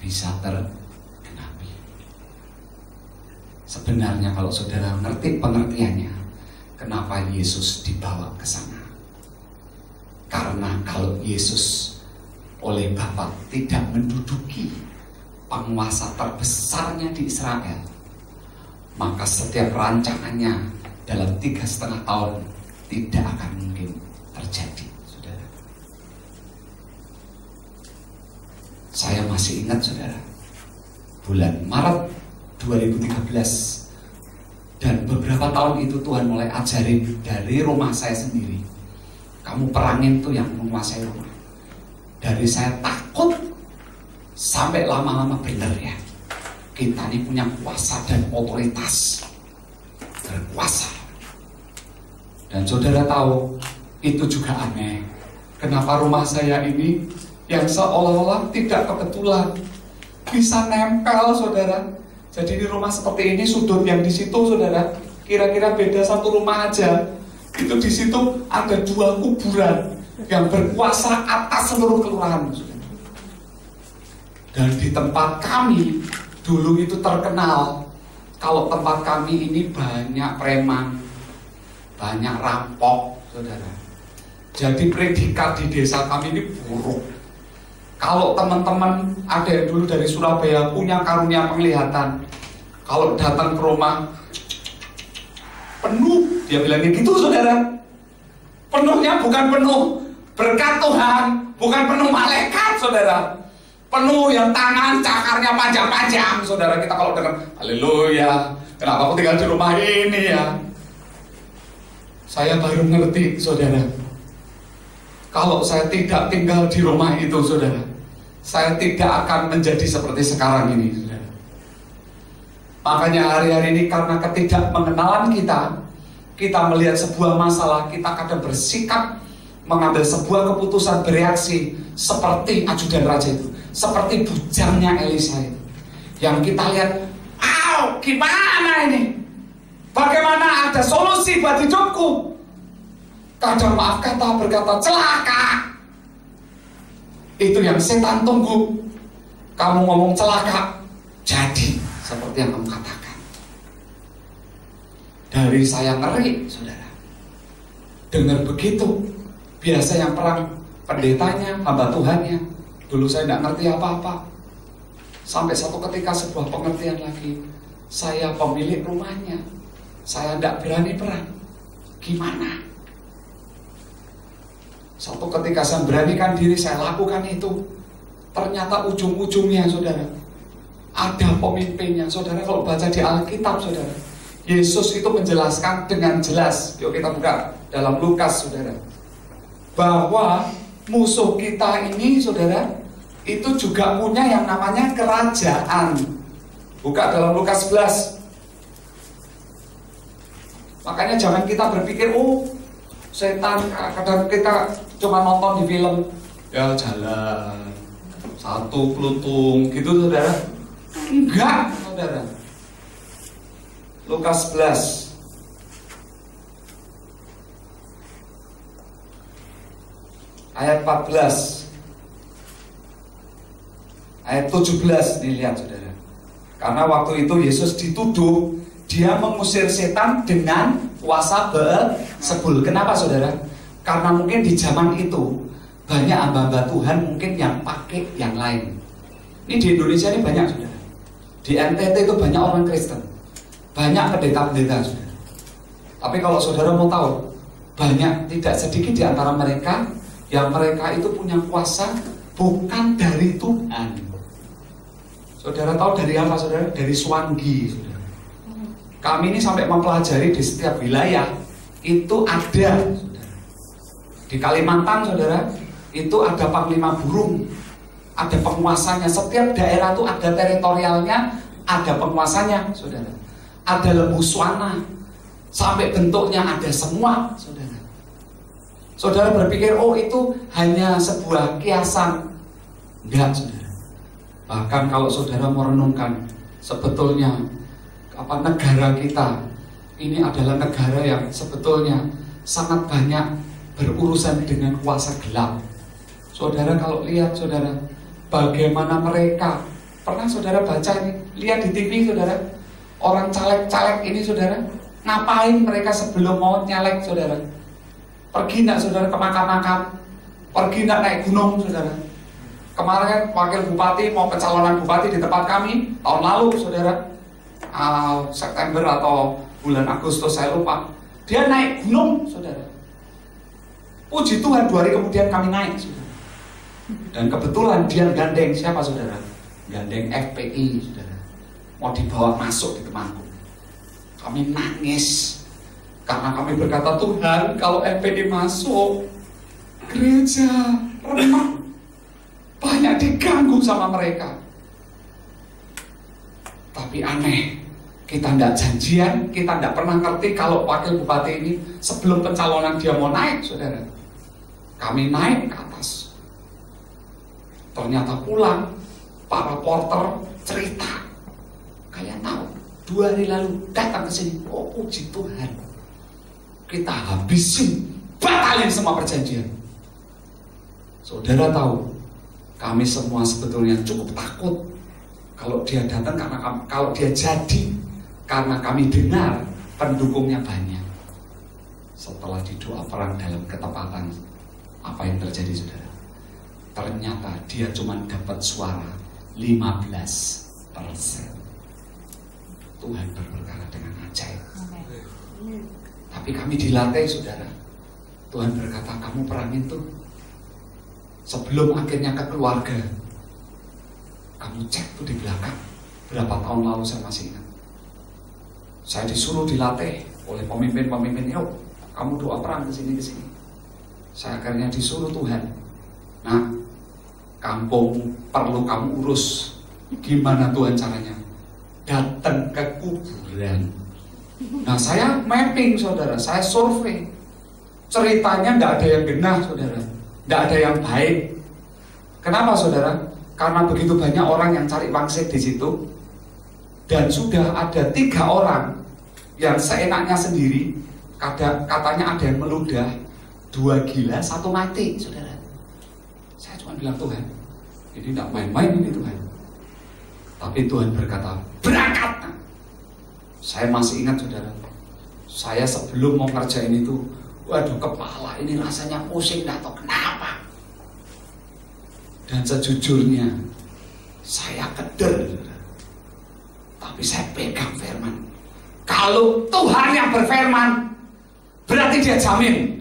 bisa tergenapi. Sebenarnya kalau saudara ngerti pengertiannya, kenapa Yesus dibawa ke sana? Karena kalau Yesus oleh Bapa tidak menduduki penguasa terbesarnya di Israel, maka setiap rancangannya dalam 3,5 tahun tidak akan mungkin terjadi, saudara. Saya masih ingat, saudara, bulan Maret 2013, dan beberapa tahun itu Tuhan mulai ajarin dari rumah saya sendiri, kamu perangin tuh yang menguasai rumah. Dari saya takut sampai lama-lama bener ya, kita ini punya kuasa dan otoritas, berkuasa. Dan saudara tahu, itu juga aneh. Kenapa rumah saya ini yang seolah-olah tidak kebetulan bisa nempel, saudara. Jadi di rumah seperti ini, sudut yang di situ, saudara, kira-kira beda satu rumah aja. Itu di situ ada 2 kuburan yang berkuasa atas seluruh kelurahan, saudara. Dan di tempat kami dulu itu terkenal kalau tempat kami ini banyak preman, banyak rampok, saudara. Jadi predikat di desa kami ini buruk. Kalau teman-teman ada yang dulu dari Surabaya punya karunia penglihatan, kalau datang ke rumah penuh, dia bilangnya gitu, saudara. Penuhnya bukan penuh berkat Tuhan, bukan penuh malaikat, saudara. Penuh yang tangan cakarnya panjang-panjang, saudara. Kita kalau dengar haleluya, kenapa aku tinggal di rumah ini ya? Saya baru ngerti, saudara, kalau saya tidak tinggal di rumah itu, saudara, saya tidak akan menjadi seperti sekarang ini, saudara. Makanya hari-hari ini karena ketidakmengenalan kita melihat sebuah masalah, kita kadang bersikap mengambil sebuah keputusan, bereaksi seperti ajudan raja itu, seperti bujangnya Elisa itu, yang kita lihat, gimana ini? Bagaimana ada solusi buat hidupku? Kadang maaf kata berkata celaka. Itu yang setan tunggu. Kamu ngomong celaka, jadi seperti yang kamu katakan. Dari saya ngeri, saudara, dengar begitu. Biasa yang perang pendetanya, hamba Tuhannya. Dulu saya tidak ngerti apa-apa. Sampai satu ketika sebuah pengertian lagi, saya pemilik rumahnya, saya tidak berani perang. Gimana? Satu ketika saya beranikan diri, saya lakukan itu. Ternyata ujung-ujungnya, saudara, ada pemimpinnya. Saudara kalau baca di Alkitab, saudara, Yesus itu menjelaskan dengan jelas. Yuk kita buka dalam Lukas, saudara, bahwa musuh kita ini, saudara, itu juga punya yang namanya kerajaan. Buka dalam Lukas 11. Makanya jangan kita berpikir, oh setan, kadang kita cuma nonton di film, ya jalan satu kelutung gitu, saudara. Enggak, saudara. Lukas 11 ayat 14 ayat 17 nih, lihat saudara. Karena waktu itu Yesus dituduh dia mengusir setan dengan kuasa Beelzebul. Kenapa saudara? Karena mungkin di zaman itu banyak hamba-hamba Tuhan mungkin yang pakai yang lain. Ini di Indonesia ini banyak, saudara. Di NTT itu banyak orang Kristen, banyak pendeta-pendeta, saudara. Tapi kalau saudara mau tahu, banyak, tidak sedikit di antara mereka yang mereka itu punya kuasa bukan dari Tuhan. Saudara tahu dari apa, saudara? Dari Swangi, saudara. Kami ini sampai mempelajari di setiap wilayah itu ada, saudara. Di Kalimantan, saudara, itu ada panglima burung, ada penguasanya. Setiap daerah itu ada teritorialnya, ada penguasanya, saudara. Ada lembu Swana, sampai bentuknya ada semua, saudara. Saudara berpikir, oh itu hanya sebuah kiasan. Enggak, saudara. Bahkan kalau saudara mau renungkan, sebetulnya negara kita ini adalah negara yang sebetulnya sangat banyak berurusan dengan kuasa gelap. Saudara kalau lihat, saudara, bagaimana mereka, pernah saudara baca ini, lihat di TV, saudara, orang caleg-caleg ini, saudara, ngapain mereka sebelum mau nyalek, saudara? Pergi enggak, saudara, ke makam-makam? Pergi enggak naik gunung, saudara? Kemarin wakil bupati mau pencalonan bupati di tempat kami tahun lalu, saudara, September atau bulan Agustus saya lupa, dia naik gunung, saudara. Puji Tuhan, 2 hari kemudian kami naik, saudara. Dan kebetulan dia gandeng siapa, saudara? Gandeng FPI, saudara. Mau dibawa masuk di Temanggung. Kami nangis karena kami berkata, Tuhan, kalau FPI masuk, gereja remah, banyak diganggu sama mereka. Tapi aneh, kita tidak janjian, kita tidak pernah ngerti kalau wakil bupati ini sebelum pencalonan dia mau naik, saudara. Kami naik ke atas. Ternyata pulang, Pak reporter cerita, kalian tahu, 2 hari lalu datang ke sini, oh puji Tuhan, kita habisin, batalin semua perjanjian. Saudara tahu, kami semua sebetulnya cukup takut kalau dia datang, karena kalau dia jadi, karena kami dengar pendukungnya banyak. Setelah didoa perang dalam ketepatan, apa yang terjadi, saudara? Ternyata dia cuma dapat suara 15%. Tuhan berperkara dengan ajaib. Tapi kami dilatih, saudara. Tuhan berkata, kamu perangin tuh sebelum akhirnya ke keluarga. Kamu cek tuh di belakang. Berapa tahun lalu saya masih ingat, saya disuruh dilatih oleh pemimpin-pemimpin, yuk kamu doa perang ke sini. Saya akhirnya disuruh Tuhan, nah kampung perlu kamu urus. Gimana Tuhan caranya? Datang ke kuburan. Nah saya mapping, saudara, saya survei. Ceritanya nggak ada yang genah, saudara, nggak ada yang baik. Kenapa, saudara? Karena begitu banyak orang yang cari pangsit di situ, dan sudah ada 3 orang yang seenaknya sendiri, katanya ada yang meludah, 2 gila, 1 mati, saudara. Saya cuma bilang, Tuhan, ini tidak main-main ini, Tuhan. Tapi Tuhan berkata, berangkat. Saya masih ingat, saudara, saya sebelum mau kerjain itu, waduh, kepala ini rasanya pusing, tidak tahu kenapa. Dan sejujurnya saya keder, tapi saya pegang firman. Kalau Tuhan yang berfirman, berarti dia jamin.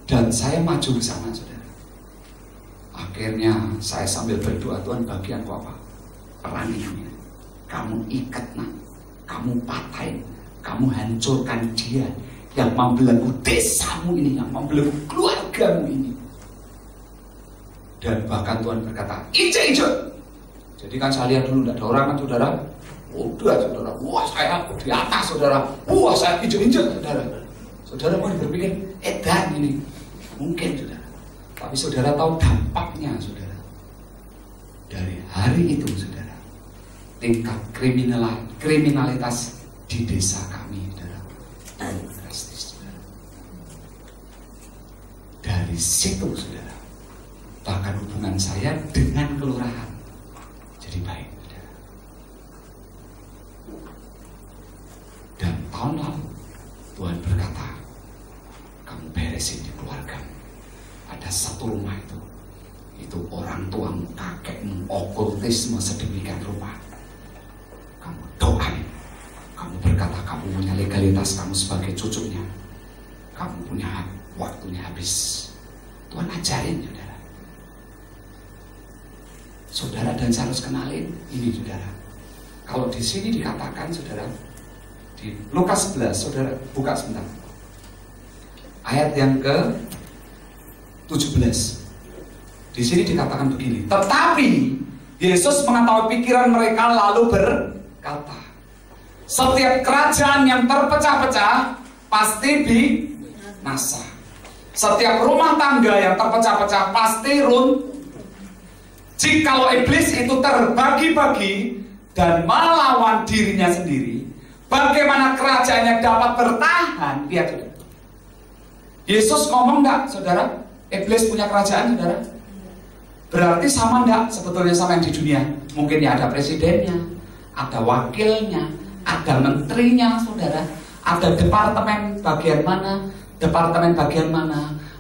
Dan saya maju ke sana, saudara. Akhirnya saya sambil berdoa, Tuhan bagianku apa? Peranginya. Kamu ikat, nak. kamu patahin, kamu hancurkan dia yang membelenggu desamu ini, yang membelenggu keluargamu ini. Dan bahkan Tuhan berkata, injek. Jadi kan saya lihat dulu, tidak ada orang kan saudara. Udah saudara, wah saya di atas saudara, wah saya injek saudara. Saudara mau berpikir, edan ini. Mungkin saudara. Tapi saudara tahu dampaknya saudara. Dari hari itu saudara, tingkat kriminalitas di desa kami saudara turun drastis saudara. Dari situ saudara, bahkan hubungan saya dengan kelurahan jadi baik saudara. Dan tahun lalu Tuhan berkata, kamu beresin di keluargamu. Ada satu rumah itu orang tuamu, kakekmu, okultisme sedemikian rupa. Kamu doain, kamu berkata kamu punya legalitas, kamu sebagai cucunya, kamu punya waktunya habis. Tuhan ajarin saudara. Saudara dan saya harus kenalin ini saudara. Kalau di sini dikatakan saudara, di Lukas 11 saudara buka sebentar. Ayat yang ke 17. Di sini dikatakan begini. Tetapi Yesus mengetahui pikiran mereka lalu berkata, setiap kerajaan yang terpecah-pecah pasti binasa. Setiap rumah tangga yang terpecah-pecah pasti runtuh. Jikalau iblis itu terbagi-bagi dan melawan dirinya sendiri, bagaimana kerajaannya dapat bertahan? Lihat saudara. Yesus ngomong enggak saudara? Iblis punya kerajaan saudara? Berarti sama enggak sebetulnya sama yang di dunia? Mungkin ya ada presidennya, ada wakilnya, ada menterinya saudara, ada departemen bagian mana,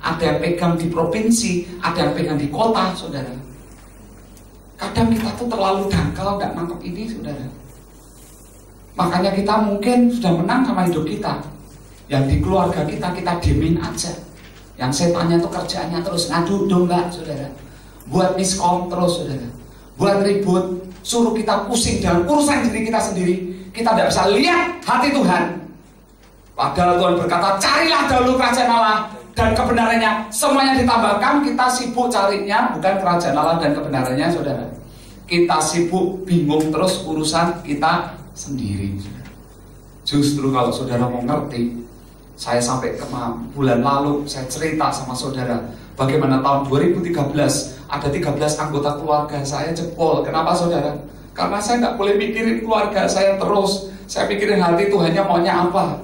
ada yang pegang di provinsi, ada yang pegang di kota saudara. Kadang kita tuh terlalu dangkal nggak nangkep ini saudara. Makanya kita mungkin sudah menang sama hidup kita. Yang di keluarga kita diemin aja. Yang setannya tuh kerjaannya terus ngadu domba saudara. Buat miskom terus saudara. Buat ribut, suruh kita pusing dengan urusan diri kita sendiri. Kita tidak bisa lihat hati Tuhan. Padahal Tuhan berkata, carilah dahulu kerajaan Allah dan kebenarannya, semuanya ditambahkan. Kita sibuk carinya bukan kerajaan Allah dan kebenarannya saudara. Kita sibuk bingung terus urusan kita sendiri saudara. Justru kalau saudara mau ngerti, saya sampai ke bulan lalu saya cerita sama saudara bagaimana tahun 2013 ada 13 anggota keluarga saya jebol. Kenapa saudara? Karena saya nggak boleh mikirin keluarga saya terus. Saya pikirin hati Tuhannya maunya apa.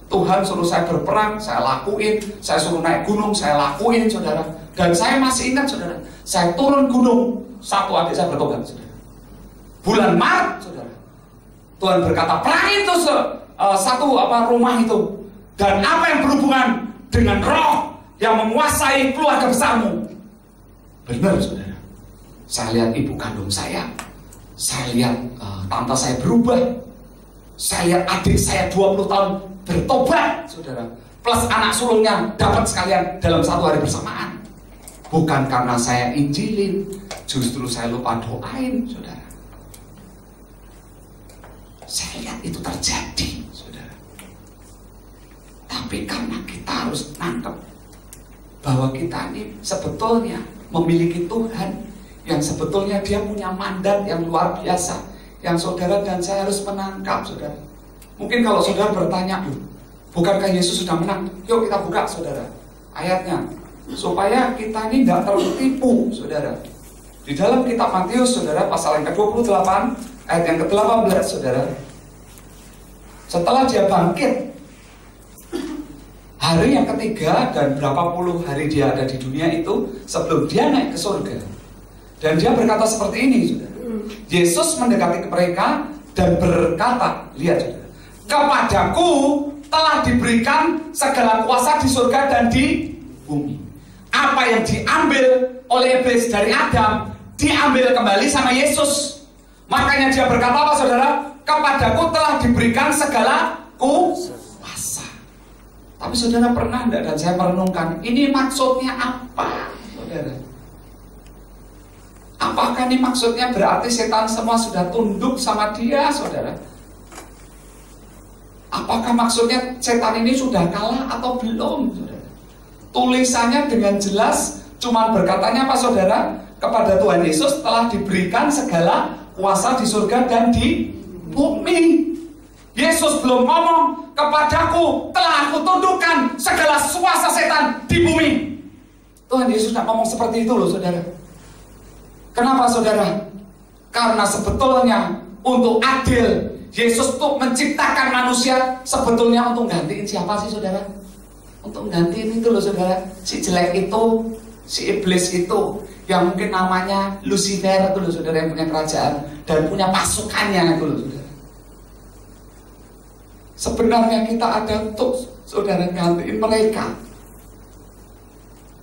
Tuhan suruh saya berperang, saya lakuin. Saya suruh naik gunung, saya lakuin saudara. Dan saya masih ingat saudara, saya turun gunung, satu adik saya bertobat saudara. Bulan Maret saudara, Tuhan berkata perangin itu satu rumah itu. Dan apa yang berhubungan dengan roh yang menguasai keluarga besarmu. Benar saudara. Saya lihat ibu kandung saya lihat tante saya berubah. Saya lihat adik saya 20 tahun bertobat saudara, plus anak sulungnya dapat sekalian dalam satu hari bersamaan. Bukan karena saya injilin, justru saya lupa doain saudara. Saya lihat itu terjadi saudara. Tapi karena kita harus nangkep bahwa kita ini sebetulnya memiliki Tuhan yang sebetulnya dia punya mandat yang luar biasa, yang saudara dan saya harus menangkap saudara. Mungkin kalau saudara bertanya, bukankah Yesus sudah menang? Yuk kita buka saudara ayatnya, supaya kita ini tidak tertipu saudara. Di dalam kitab Matius saudara, pasal yang ke-28 ayat yang ke-18 saudara. Setelah dia bangkit hari yang ketiga dan berapa puluh hari dia ada di dunia itu sebelum dia naik ke surga. Dan dia berkata seperti ini saudara. Yesus mendekati mereka dan berkata, lihat saudara, kepadaku telah diberikan segala kuasa di surga dan di bumi. Apa yang diambil oleh iblis dari Adam diambil kembali sama Yesus. Makanya dia berkata apa saudara? Kepadaku telah diberikan segala kuasa. Tapi saudara pernah enggak, dan saya merenungkan, ini maksudnya apa saudara? Apakah ini maksudnya berarti setan semua sudah tunduk sama dia saudara? Apakah maksudnya setan ini sudah kalah atau belum, saudara? Tulisannya dengan jelas cuma berkatanya apa, saudara? Kepada Tuhan Yesus telah diberikan segala kuasa di surga dan di bumi. Yesus belum ngomong, kepadaku telah aku tundukkan segala kuasa setan di bumi. Tuhan Yesus tidak ngomong seperti itu loh, saudara. Kenapa, saudara? Karena sebetulnya untuk adil, Yesus tuh menciptakan manusia sebetulnya untuk gantiin siapa sih, saudara? Untuk gantiin itu loh, saudara. Si jelek itu, si iblis itu, yang mungkin namanya Lucifer itu loh, saudara, yang punya kerajaan dan punya pasukannya itu loh, saudara. Sebenarnya kita ada untuk, saudara, gantiin mereka.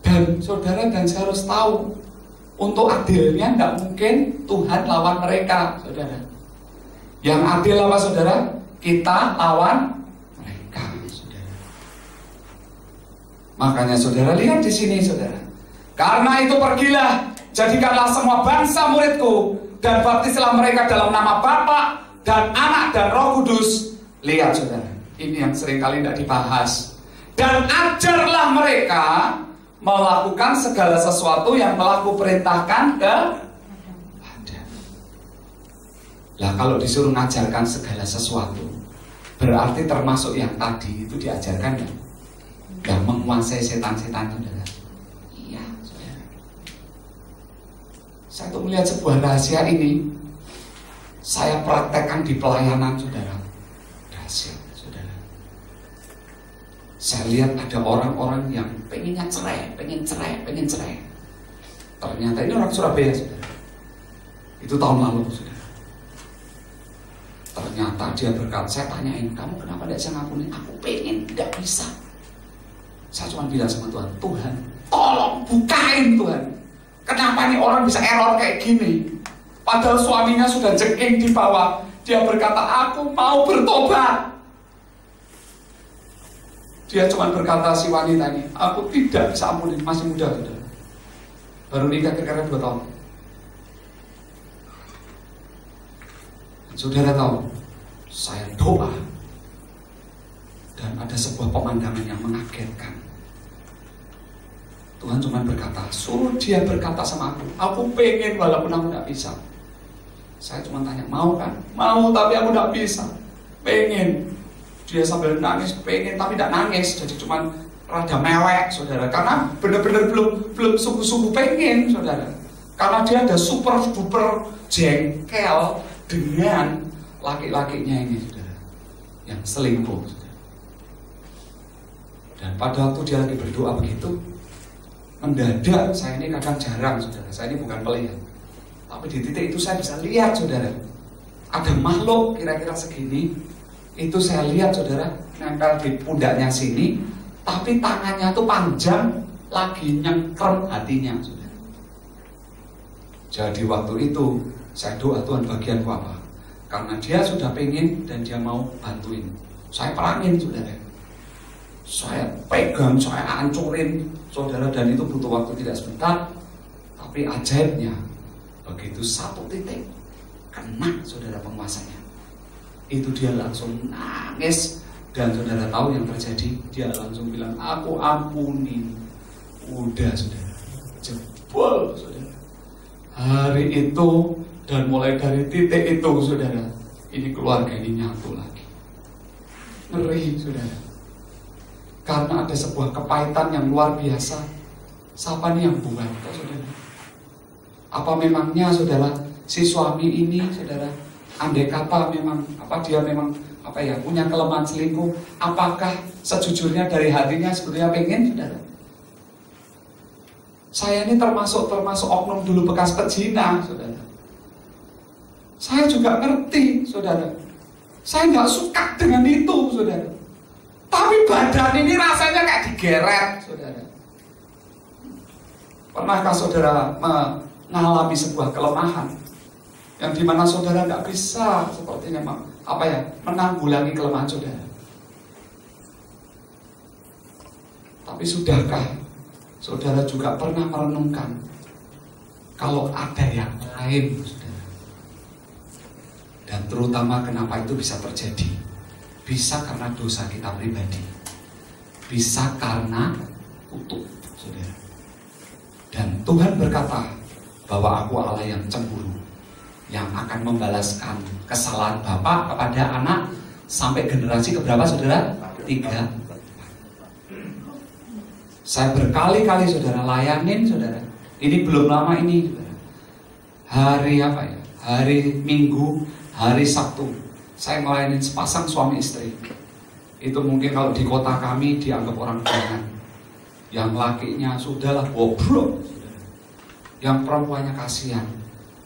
Dan saudara dan saya harus tahu, untuk adilnya tidak mungkin Tuhan lawan mereka, saudara. Yang adil apa, saudara? Kita lawan mereka, saudara. Makanya saudara lihat di sini, saudara. Karena itu pergilah, jadikanlah semua bangsa muridku, dan baptislah mereka dalam nama Bapa dan Anak dan Roh Kudus. Lihat, saudara, ini yang seringkali tidak dibahas. Dan ajarlah mereka melakukan segala sesuatu yang telah kuperintahkan ke Anda. Lah kalau disuruh mengajarkan segala sesuatu, berarti termasuk yang tadi itu diajarkan ya, yang menguasai setan-setan, saudara. Iya, saudara. Saya tuh melihat sebuah rahasia ini, saya praktekkan di pelayanan, saudara. Rahasia, saudara. Saya lihat ada orang-orang yang pengennya cerai, pengen cerai. Ternyata ini orang Surabaya, saudara. Itu tahun lalu, saudara. Ternyata dia berkata, saya tanyain, kamu kenapa tidak bisa ngakuin? Aku pengen, tidak bisa. Saya cuma bilang sama Tuhan, Tuhan, tolong bukain, Tuhan. Kenapa nih orang bisa error kayak gini? Padahal suaminya sudah jengking di bawah. Dia berkata, aku mau bertobat. Dia cuma berkata, si wanita ini, aku tidak bisa ampuni, masih muda, saudara. Baru nikah kira-kira 2 tahun. Dan saudara tahu, saya doa, dan ada sebuah pemandangan yang mengagetkan. Tuhan cuma berkata, suruh dia berkata sama aku pengen walaupun aku tidak bisa. Saya cuma tanya, mau kan? Mau, tapi aku tidak bisa. Pengen. Dia sambil nangis, pengen tapi tidak nangis, jadi cuma rada mewek, saudara. Karena benar-benar belum sungguh-sungguh pengen, saudara. Karena dia ada super duper jengkel dengan laki-lakinya ini, saudara, yang selingkuh, saudara. Dan pada waktu dia lagi berdoa begitu, mendadak, saya ini kadang jarang, saudara. Saya ini bukan melihat, tapi di titik itu saya bisa lihat, saudara, ada makhluk kira-kira segini. Itu saya lihat, saudara, nempel di pundaknya sini, tapi tangannya tuh panjang, lagi nyengkrem hatinya, saudara. Jadi waktu itu saya doa, Tuhan bagianku apa? Karena dia sudah pengen dan dia mau bantuin. Saya perangin, saudara. Saya pegang, saya hancurin, saudara, dan itu butuh waktu tidak sebentar. Tapi ajaibnya, begitu satu titik kena, saudara, penguasanya, itu dia langsung nangis. Dan saudara tahu yang terjadi, dia langsung bilang, aku ampuni. Udah, saudara, jebol, saudara. Hari itu dan mulai dari titik itu, saudara, ini keluarga ini nyatu lagi. Ngeri, saudara. Karena ada sebuah kepahitan yang luar biasa. Siapa nih yang buat, saudara? Apa memangnya, saudara, si suami ini, saudara, andai kata memang dia memang punya kelemahan selingkuh, apakah sejujurnya dari hatinya sebetulnya pengen, saudara? Saya ini termasuk oknum dulu bekas pezina, saudara. Saya juga ngerti, saudara. Saya nggak suka dengan itu, saudara. Tapi badan ini rasanya kayak digeret, saudara. Pernahkah saudara mengalami sebuah kelemahan yang dimana saudara nggak bisa sepertinya menanggulangi kelemahan saudara? Tapi sudahkah saudara juga pernah merenungkan kalau ada yang lain, saudara? Dan terutama kenapa itu bisa terjadi? bisa karena dosa kita pribadi, bisa karena kutuk, saudara. Dan Tuhan berkata bahwa aku Allah yang cemburu, yang akan membalaskan kesalahan bapak kepada anak sampai generasi keberapa, saudara? 3. Saya berkali-kali, saudara, layanin, saudara. Ini belum lama ini, saudara. Hari apa ya? Hari Minggu, hari Sabtu, saya melayani sepasang suami istri. Itu mungkin kalau di kota kami dianggap orang jangan. Yang lakinya sudahlah bobrok, yang perempuannya kasihan,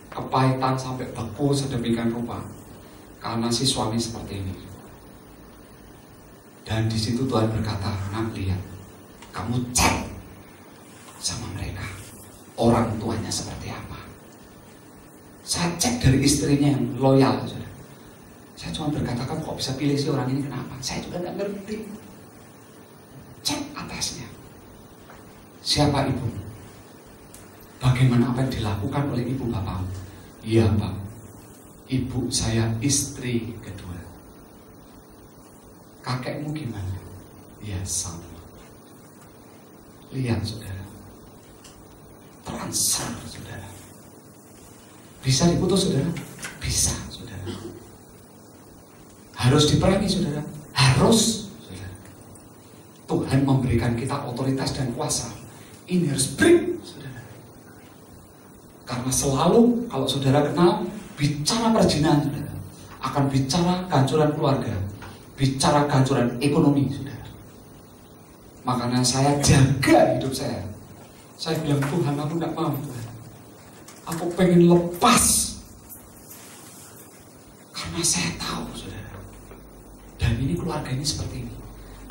kepahitan sampai beku sedemikian rupa karena si suami seperti ini. Dan di situ Tuhan berkata, nak, lihat, kamu cek sama mereka, orang tuanya seperti apa. Saya cek dari istrinya yang loyal, saudara. Saya cuma berkata, kamu kok bisa pilih sih orang ini, kenapa? Saya juga nggak ngerti. Cek atasnya. Siapa ibu? Bagaimana apa yang dilakukan oleh ibu bapakmu? Iya, Pak. Ibu saya istri kedua. Kakekmu gimana? Ya, sama. Lihat, saudara. Transfer, saudara. Bisa diputus, saudara? Bisa, saudara. Harus diperangi, saudara? Harus, saudara. Tuhan memberikan kita otoritas dan kuasa. Ini harus break, saudara. Karena selalu kalau saudara kenal, bicara perzinahan, saudara, akan bicara kehancuran keluarga, bicara kehancuran ekonomi, saudara. Makanya saya jaga hidup saya. Saya bilang, Tuhan, aku tidak mau, Tuhan. Aku pengen lepas. Karena saya tahu, saudara. Dan ini keluarga ini seperti ini.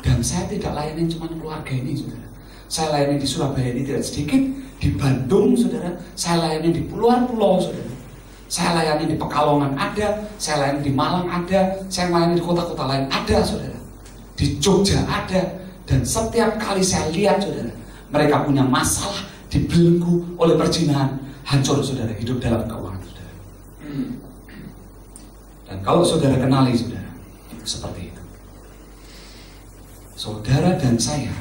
Dan saya tidak layani cuma keluarga ini, saudara. Saya layani di Surabaya ini tidak sedikit. Di Bandung, saudara. Saya layani di pulau-pulau, saudara. Saya layani di Pekalongan ada. Saya layani di Malang ada. Saya layani di kota-kota lain ada, saudara. Di Jogja ada. Dan setiap kali saya lihat, saudara, mereka punya masalah, dibelenggu oleh perzinahan, hancur, saudara, hidup dalam keuangan, saudara. Dan kalau saudara kenali, saudara, seperti itu. Saudara dan saya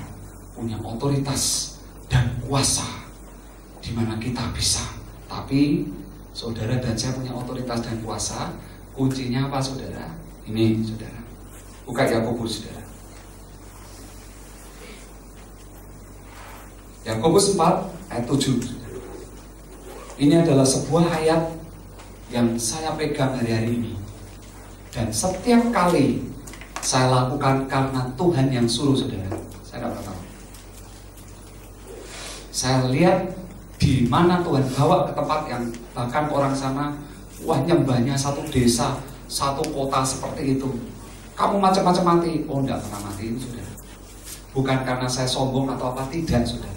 punya otoritas dan kuasa di mana kita bisa. Tapi saudara dan saya punya otoritas dan kuasa. Kuncinya apa, saudara? Ini, saudara. Buka Yakobus, saudara. Yakobus 4 ayat 7. Ini adalah sebuah ayat yang saya pegang hari-hari ini. Dan setiap kali saya lakukan karena Tuhan yang suruh, saudara. Saya tidak tahu. Saya lihat di mana Tuhan bawa ke tempat yang bahkan orang sana, wah, nyembahnya satu desa, satu kota seperti itu. Kamu macam-macam mati. Oh, tidak pernah mati itu, saudara. Bukan karena saya sombong atau apa, tidak, saudara.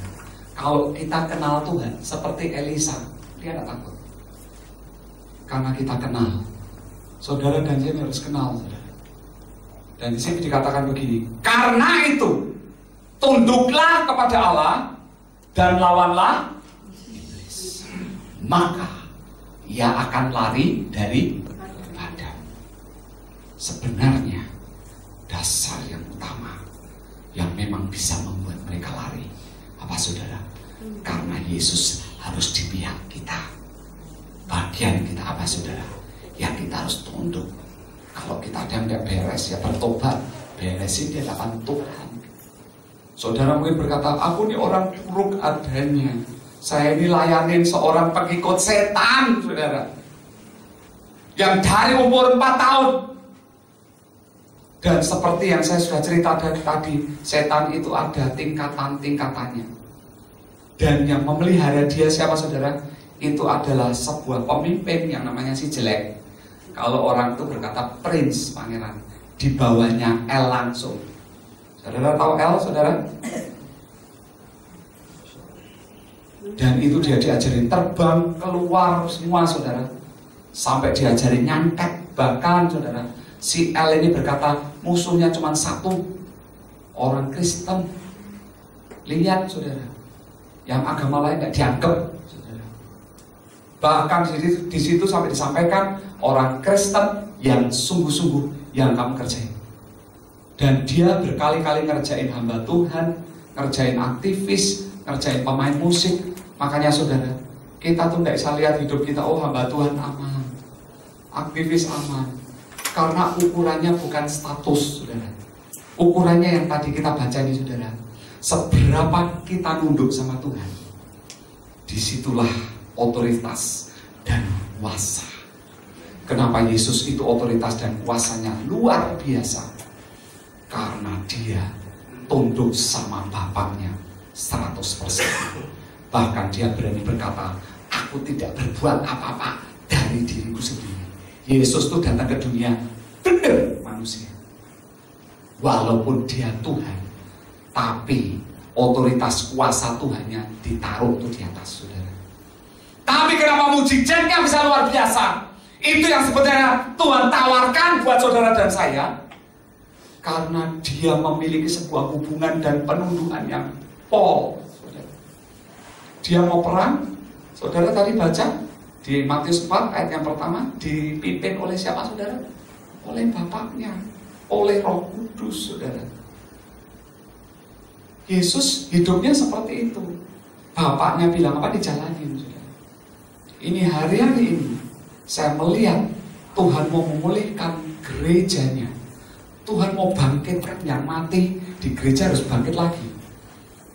Kalau kita kenal Tuhan seperti Elisa, dia tidak takut. Karena kita kenal. Saudara dan saya harus kenal, saudara. Dan di sini dikatakan begini, karena itu tunduklah kepada Allah dan lawanlah iblis, maka ia akan lari dari padamu. Sebenarnya dasar yang utama yang memang bisa membuat mereka lari apa, saudara? Karena Yesus harus di pihak kita. Bagian kita apa, saudara? Ya kita harus tunduk. Kalau kita ada yang tidak beres, ya bertobat, beresin di hadapan Tuhan. Saudara mungkin berkata, aku ini orang buruk adanya. Saya ini layanin seorang pengikut setan, saudara. Yang dari umur 4 tahun. Dan seperti yang saya sudah cerita tadi, setan itu ada tingkatan-tingkatannya. Dan yang memelihara dia siapa, saudara? Itu adalah sebuah pemimpin yang namanya si jelek. Kalau orang itu berkata prince, pangeran, di bawahnya L langsung. Saudara tahu L, saudara? Dan itu dia diajarin terbang keluar semua, saudara. Sampai diajarin nyantet. Bahkan, saudara, si L ini berkata musuhnya cuma satu, orang Kristen. Lihat, saudara, yang agama lain tidak dianggap, saudara. Bahkan di situ sampai disampaikan orang Kristen yang sungguh-sungguh yang kamu kerjain. Dan dia berkali-kali ngerjain hamba Tuhan, ngerjain aktivis, ngerjain pemain musik. Makanya saudara, kita tuh nggak bisa lihat hidup kita, oh hamba Tuhan aman, aktivis aman. Karena ukurannya bukan status, saudara. Ukurannya yang tadi kita baca ini, saudara. Seberapa kita nunduk sama Tuhan, disitulah otoritas dan kuasa. Kenapa Yesus itu otoritas dan kuasanya luar biasa? Karena dia tunduk sama Bapaknya 100%. Bahkan dia berani berkata, aku tidak berbuat apa-apa dari diriku sendiri. Yesus itu datang ke dunia benar manusia. Walaupun dia Tuhan, tapi otoritas kuasa Tuhannya ditaruh tuh di atas, saudara. Tapi kenapa mujizatnya bisa luar biasa? Itu yang sebenarnya Tuhan tawarkan buat saudara dan saya. Karena dia memiliki sebuah hubungan dan penundukan yang pol, saudara. Dia mau perang, saudara tadi baca di Matius 4 ayat yang pertama, dipimpin oleh siapa, saudara? Oleh Bapaknya, oleh Roh Kudus, saudara. Yesus hidupnya seperti itu. Bapaknya bilang apa, dijalanin, saudara. Ini hari-hari ini saya melihat Tuhan mau memulihkan gerejanya. Tuhan mau bangkitkan yang mati di gereja, harus bangkit lagi.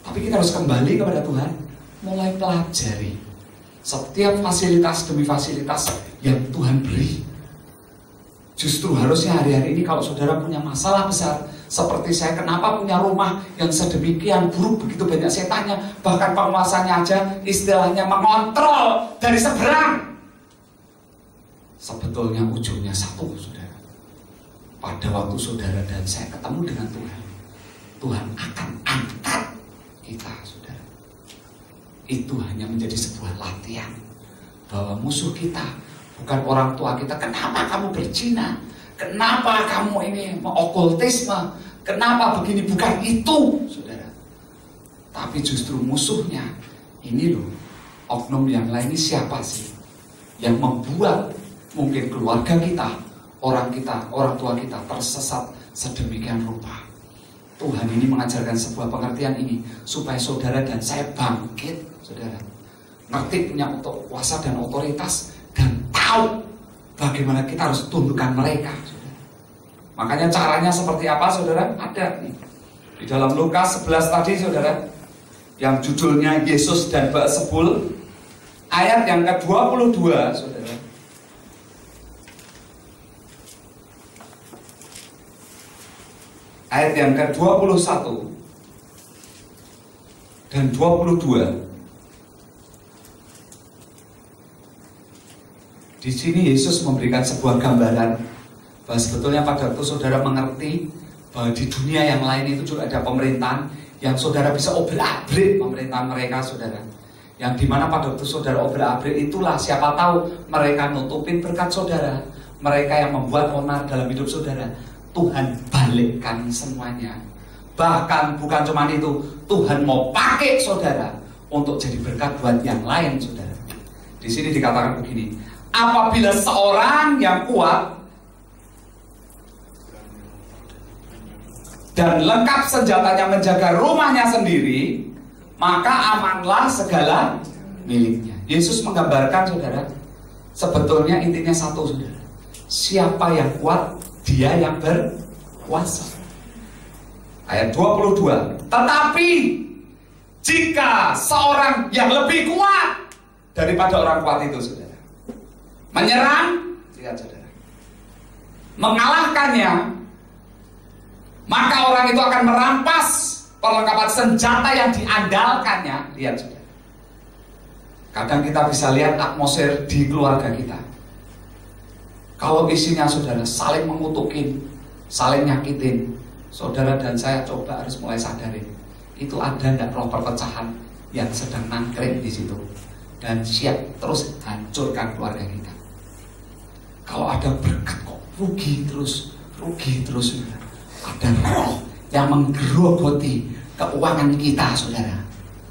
Tapi kita harus kembali kepada Tuhan, mulai pelajari setiap fasilitas demi fasilitas yang Tuhan beri. Justru harusnya hari-hari ini kalau saudara punya masalah besar seperti saya, kenapa punya rumah yang sedemikian buruk, begitu banyak setannya, bahkan penguasanya aja istilahnya mengontrol dari seberang. Sebetulnya ujungnya satu, saudara. Pada waktu saudara dan saya ketemu dengan Tuhan, Tuhan akan angkat kita, saudara. Itu hanya menjadi sebuah latihan bahwa musuh kita bukan orang tua kita. Kenapa kamu berzina? Kenapa kamu ini okultisme? Kenapa begini? Bukan itu, saudara. Tapi justru musuhnya ini loh, oknum yang lain ini siapa sih? Yang membuat mungkin keluarga kita, orang tua kita tersesat sedemikian rupa. Tuhan ini mengajarkan sebuah pengertian ini supaya saudara dan saya bangkit, saudara. Ngerti punya kuasa dan otoritas dan tahu bagaimana kita harus tundukkan mereka, saudara. Makanya caranya seperti apa, saudara? Ada nih di dalam Lukas 11 tadi, saudara, yang judulnya Yesus dan Beelzebul, ayat yang ke-22, saudara. Ayat yang ke-21 dan 22. Di sini Yesus memberikan sebuah gambaran bahwa sebetulnya pada waktu saudara mengerti bahwa di dunia yang lain itu juga ada pemerintahan yang saudara bisa obrak-abrik pemerintahan mereka, saudara. Yang dimana pada waktu saudara obrak-abrik itulah siapa tahu mereka nutupin berkat saudara, mereka yang membuat onar dalam hidup saudara. Tuhan balikkan semuanya. Bahkan bukan cuma itu, Tuhan mau pakai saudara untuk jadi berkat buat yang lain, saudara. Di sini dikatakan begini, apabila seorang yang kuat dan lengkap senjatanya menjaga rumahnya sendiri, maka amanlah segala miliknya. Yesus menggambarkan, saudara, sebetulnya intinya satu, saudara. Siapa yang kuat, dia yang berkuasa. Ayat 22. Tetapi jika seorang yang lebih kuat daripada orang kuat itu, saudara, menyerang, lihat saudara, mengalahkannya, maka orang itu akan merampas perlengkapan senjata yang diandalkannya. Lihat saudara, kadang kita bisa lihat atmosfer di keluarga kita. Kalau isinya, saudara, saling mengutukin, saling nyakitin, saudara dan saya coba harus mulai sadarin, itu ada nggak roh perpecahan yang sedang nangkring di situ dan siap terus hancurkan keluarga kita. Kalau ada berkat kok rugi terus, saudara. Ada roh yang menggerogoti keuangan kita, saudara.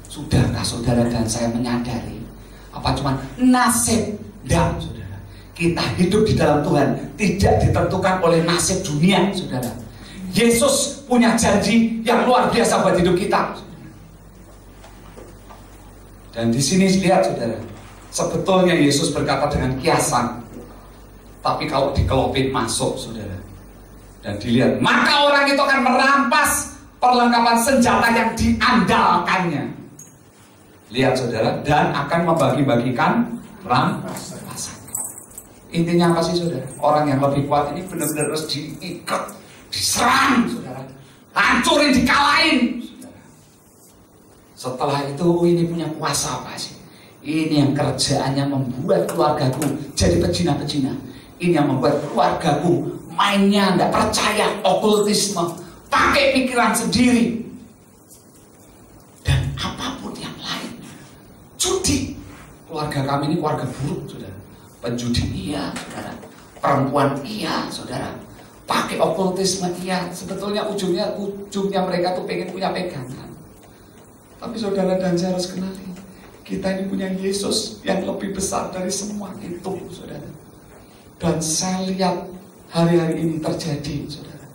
Sudahkah saudara dan saya menyadari? Apa cuma nasib? Enggak, saudara. Kita hidup di dalam Tuhan tidak ditentukan oleh nasib dunia, saudara. Yesus punya janji yang luar biasa buat hidup kita. Dan di sini lihat saudara, sebetulnya Yesus berkata dengan kiasan, tapi kalau dikelopin masuk saudara, dan dilihat, maka orang itu akan merampas perlengkapan senjata yang diandalkannya. Lihat saudara, dan akan membagi-bagikan rampasan. Intinya apa sih saudara? Orang yang lebih kuat ini benar-benar harus diikat, diserang saudara, hancurin, dikalahin saudara. Setelah itu ini punya kuasa apa sih? Ini yang kerjaannya membuat keluargaku jadi pecina-pecina. Ini yang membuat keluargaku mainnya tidak percaya, okultisme, pakai pikiran sendiri, dan apapun yang lain. Judi. Keluarga kami ini keluarga buruk saudara. Penjudi iya saudara, perempuan iya saudara, pakai okultisme iya. Sebetulnya ujungnya mereka tuh pengen punya pegangan. Tapi saudara dan saya harus kenali, kita ini punya Yesus yang lebih besar dari semua itu saudara. Dan saya lihat hari-hari ini terjadi saudara.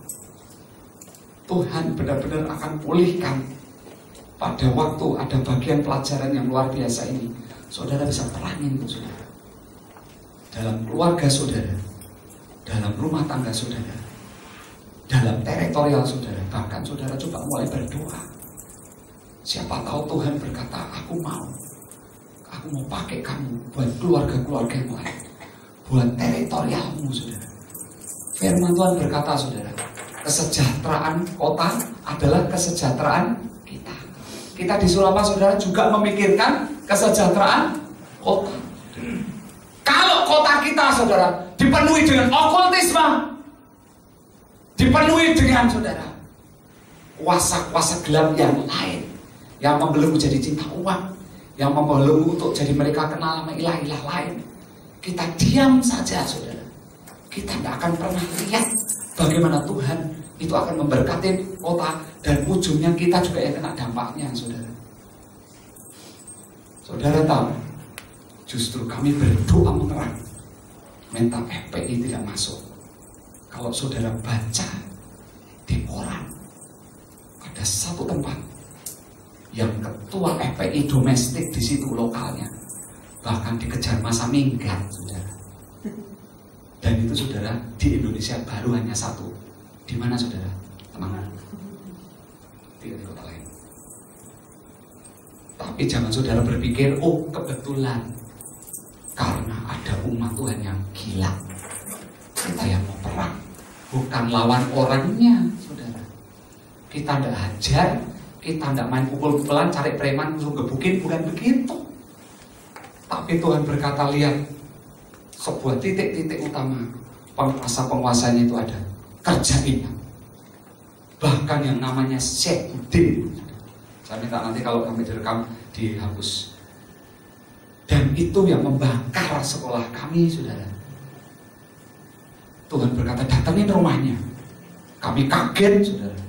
Tuhan benar-benar akan pulihkan. Pada waktu ada bagian pelajaran yang luar biasa ini, saudara bisa terangin saudara. Dalam keluarga saudara, dalam rumah tangga saudara, dalam teritorial saudara, bahkan saudara coba mulai berdoa. Siapa tahu Tuhan berkata, aku mau pakai kamu buat keluarga-keluarga yang lain, buat teritorialmu saudara. Firman Tuhan berkata saudara, kesejahteraan kota adalah kesejahteraan kita. Kita di Sulama saudara juga memikirkan kesejahteraan kota. Kalau kota kita saudara dipenuhi dengan okultisme, dipenuhi dengan saudara kuasa-kuasa gelap yang lain, yang membelenggu jadi cinta uang, yang membelenggu untuk jadi mereka kenal sama ilah-ilah lain, kita diam saja saudara. Kita tidak akan pernah lihat bagaimana Tuhan itu akan memberkati kota, dan ujungnya kita juga yang kena dampaknya saudara. Saudara tahu, justru kami berdoa menerang, minta FPI tidak masuk. Kalau saudara baca di koran, ada satu tempat yang ketua FPI domestik di situ lokalnya bahkan dikejar masa minggat saudara. Dan itu saudara di Indonesia baru hanya satu. Di mana saudara? Teman-teman, tidak di kota lain. Tapi jangan saudara berpikir, oh kebetulan karena ada umat Tuhan yang gila, kita yang mau perang. Bukan lawan orangnya saudara. Kita tidak hajar, kita tidak main pukul-pukulan, cari preman, gebukin, bukan begitu. Tapi Tuhan berkata, lihat, sebuah titik-titik utama penguasa-penguasanya itu ada, kerjain. Bahkan yang namanya Syekhuddin, saya minta nanti kalau kami direkam dihapus. Dan itu yang membakar sekolah kami saudara. Tuhan berkata, datangin rumahnya. Kami kaget saudara,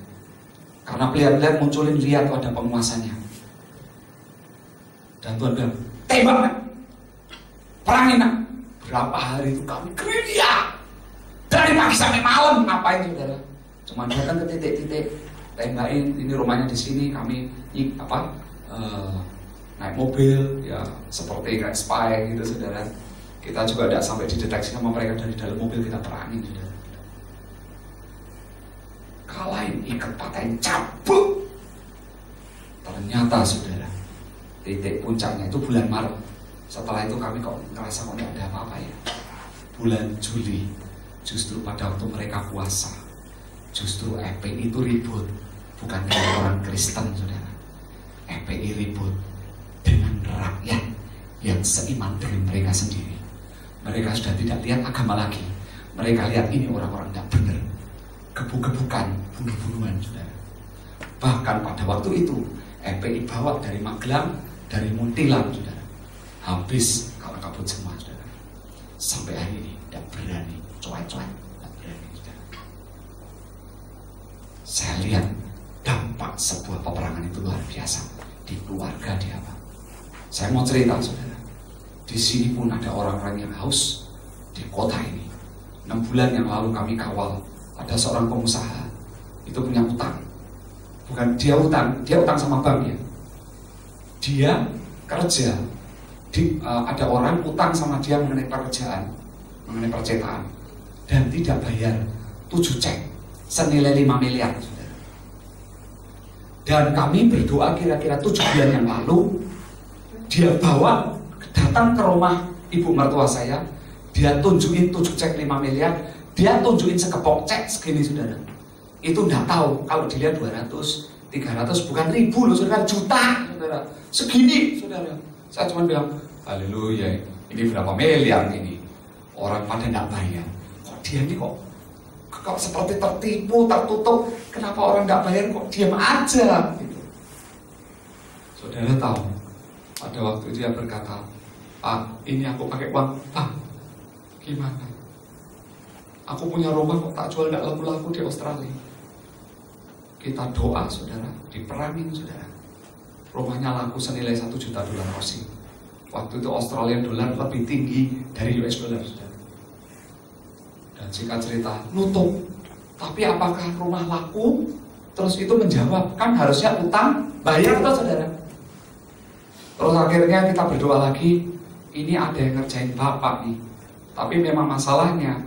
karena lihat-lihat munculin, lihat ada penguasanya. Dan Tuhan bilang, tembak nak, perangin nak. Berapa hari itu kami gerilya dari pagi sampai malam. Ngapain saudara? Cuma datang ke titik-titik, tembakin, ini rumahnya di sini, kami naik mobil ya seperti kayak spy gitu saudara. Kita juga tidak sampai dideteksi sama mereka dari dalam mobil, kita perangin saudara. Kalahin, ikat, patahin, cabut. Ternyata saudara, titik puncaknya itu bulan Maret. Setelah itu kami kok ngerasa kok tidak ada apa-apa ya. Bulan Juli, justru pada waktu mereka puasa, justru FPI itu ribut, bukan dengan orang Kristen saudara. FPI ribut dengan rakyat yang seiman dengan mereka sendiri. Mereka sudah tidak lihat agama lagi. Mereka lihat ini orang-orang tidak benar, gebuk-gebukan, bunuh-bunuhan saudara. Bahkan pada waktu itu FPI bawa dari Magelang, dari Muntilan saudara. Habis kalau kabut semua saudara. Sampai hari ini tidak berani, cuek-cuek, tidak berani saudara. Saya lihat dampak sebuah peperangan itu luar biasa di keluarga, di apa. Saya mau cerita saudara, di sini pun ada orang-orang yang haus di kota ini. 6 bulan yang lalu kami kawal, ada seorang pengusaha itu punya utang. Bukan dia utang sama bank ya. Dia kerja, ada orang utang sama dia mengenai pekerjaan, mengenai percetakan, dan tidak bayar 7 cek senilai 5 miliar. Dan kami berdoa kira-kira 7 bulan yang lalu, dia datang ke rumah ibu mertua saya, dia tunjukin 7 cek 5 miliar, dia tunjukin sekepok cek segini saudara. Itu nggak tahu kalau dilihat 200, 300 bukan ribu loh saudara, juta saudara, segini saudara. Saya cuma bilang, haleluya, ini berapa miliar ini, orang pada nggak bayar. Kok dia ini kok seperti tertipu, tertutup, kenapa orang nggak bayar kok diam aja gitu. Saudara tahu, pada waktu dia berkata, Pak, ini aku pakai uang, Pak, gimana? Aku punya rumah kok tak jual, nggak laku-laku di Australia. Kita doa saudara, diperangin saudara, rumahnya laku senilai 1 juta dolar Aussie. Waktu itu Australian dollar lebih tinggi dari US dollar saudara. Dan singkat cerita, nutup. Tapi apakah rumah laku? Terus itu menjawab, kan harusnya utang, bayar toh saudara. Terus akhirnya kita berdoa lagi, ini ada yang ngerjain bapak nih. Tapi memang masalahnya,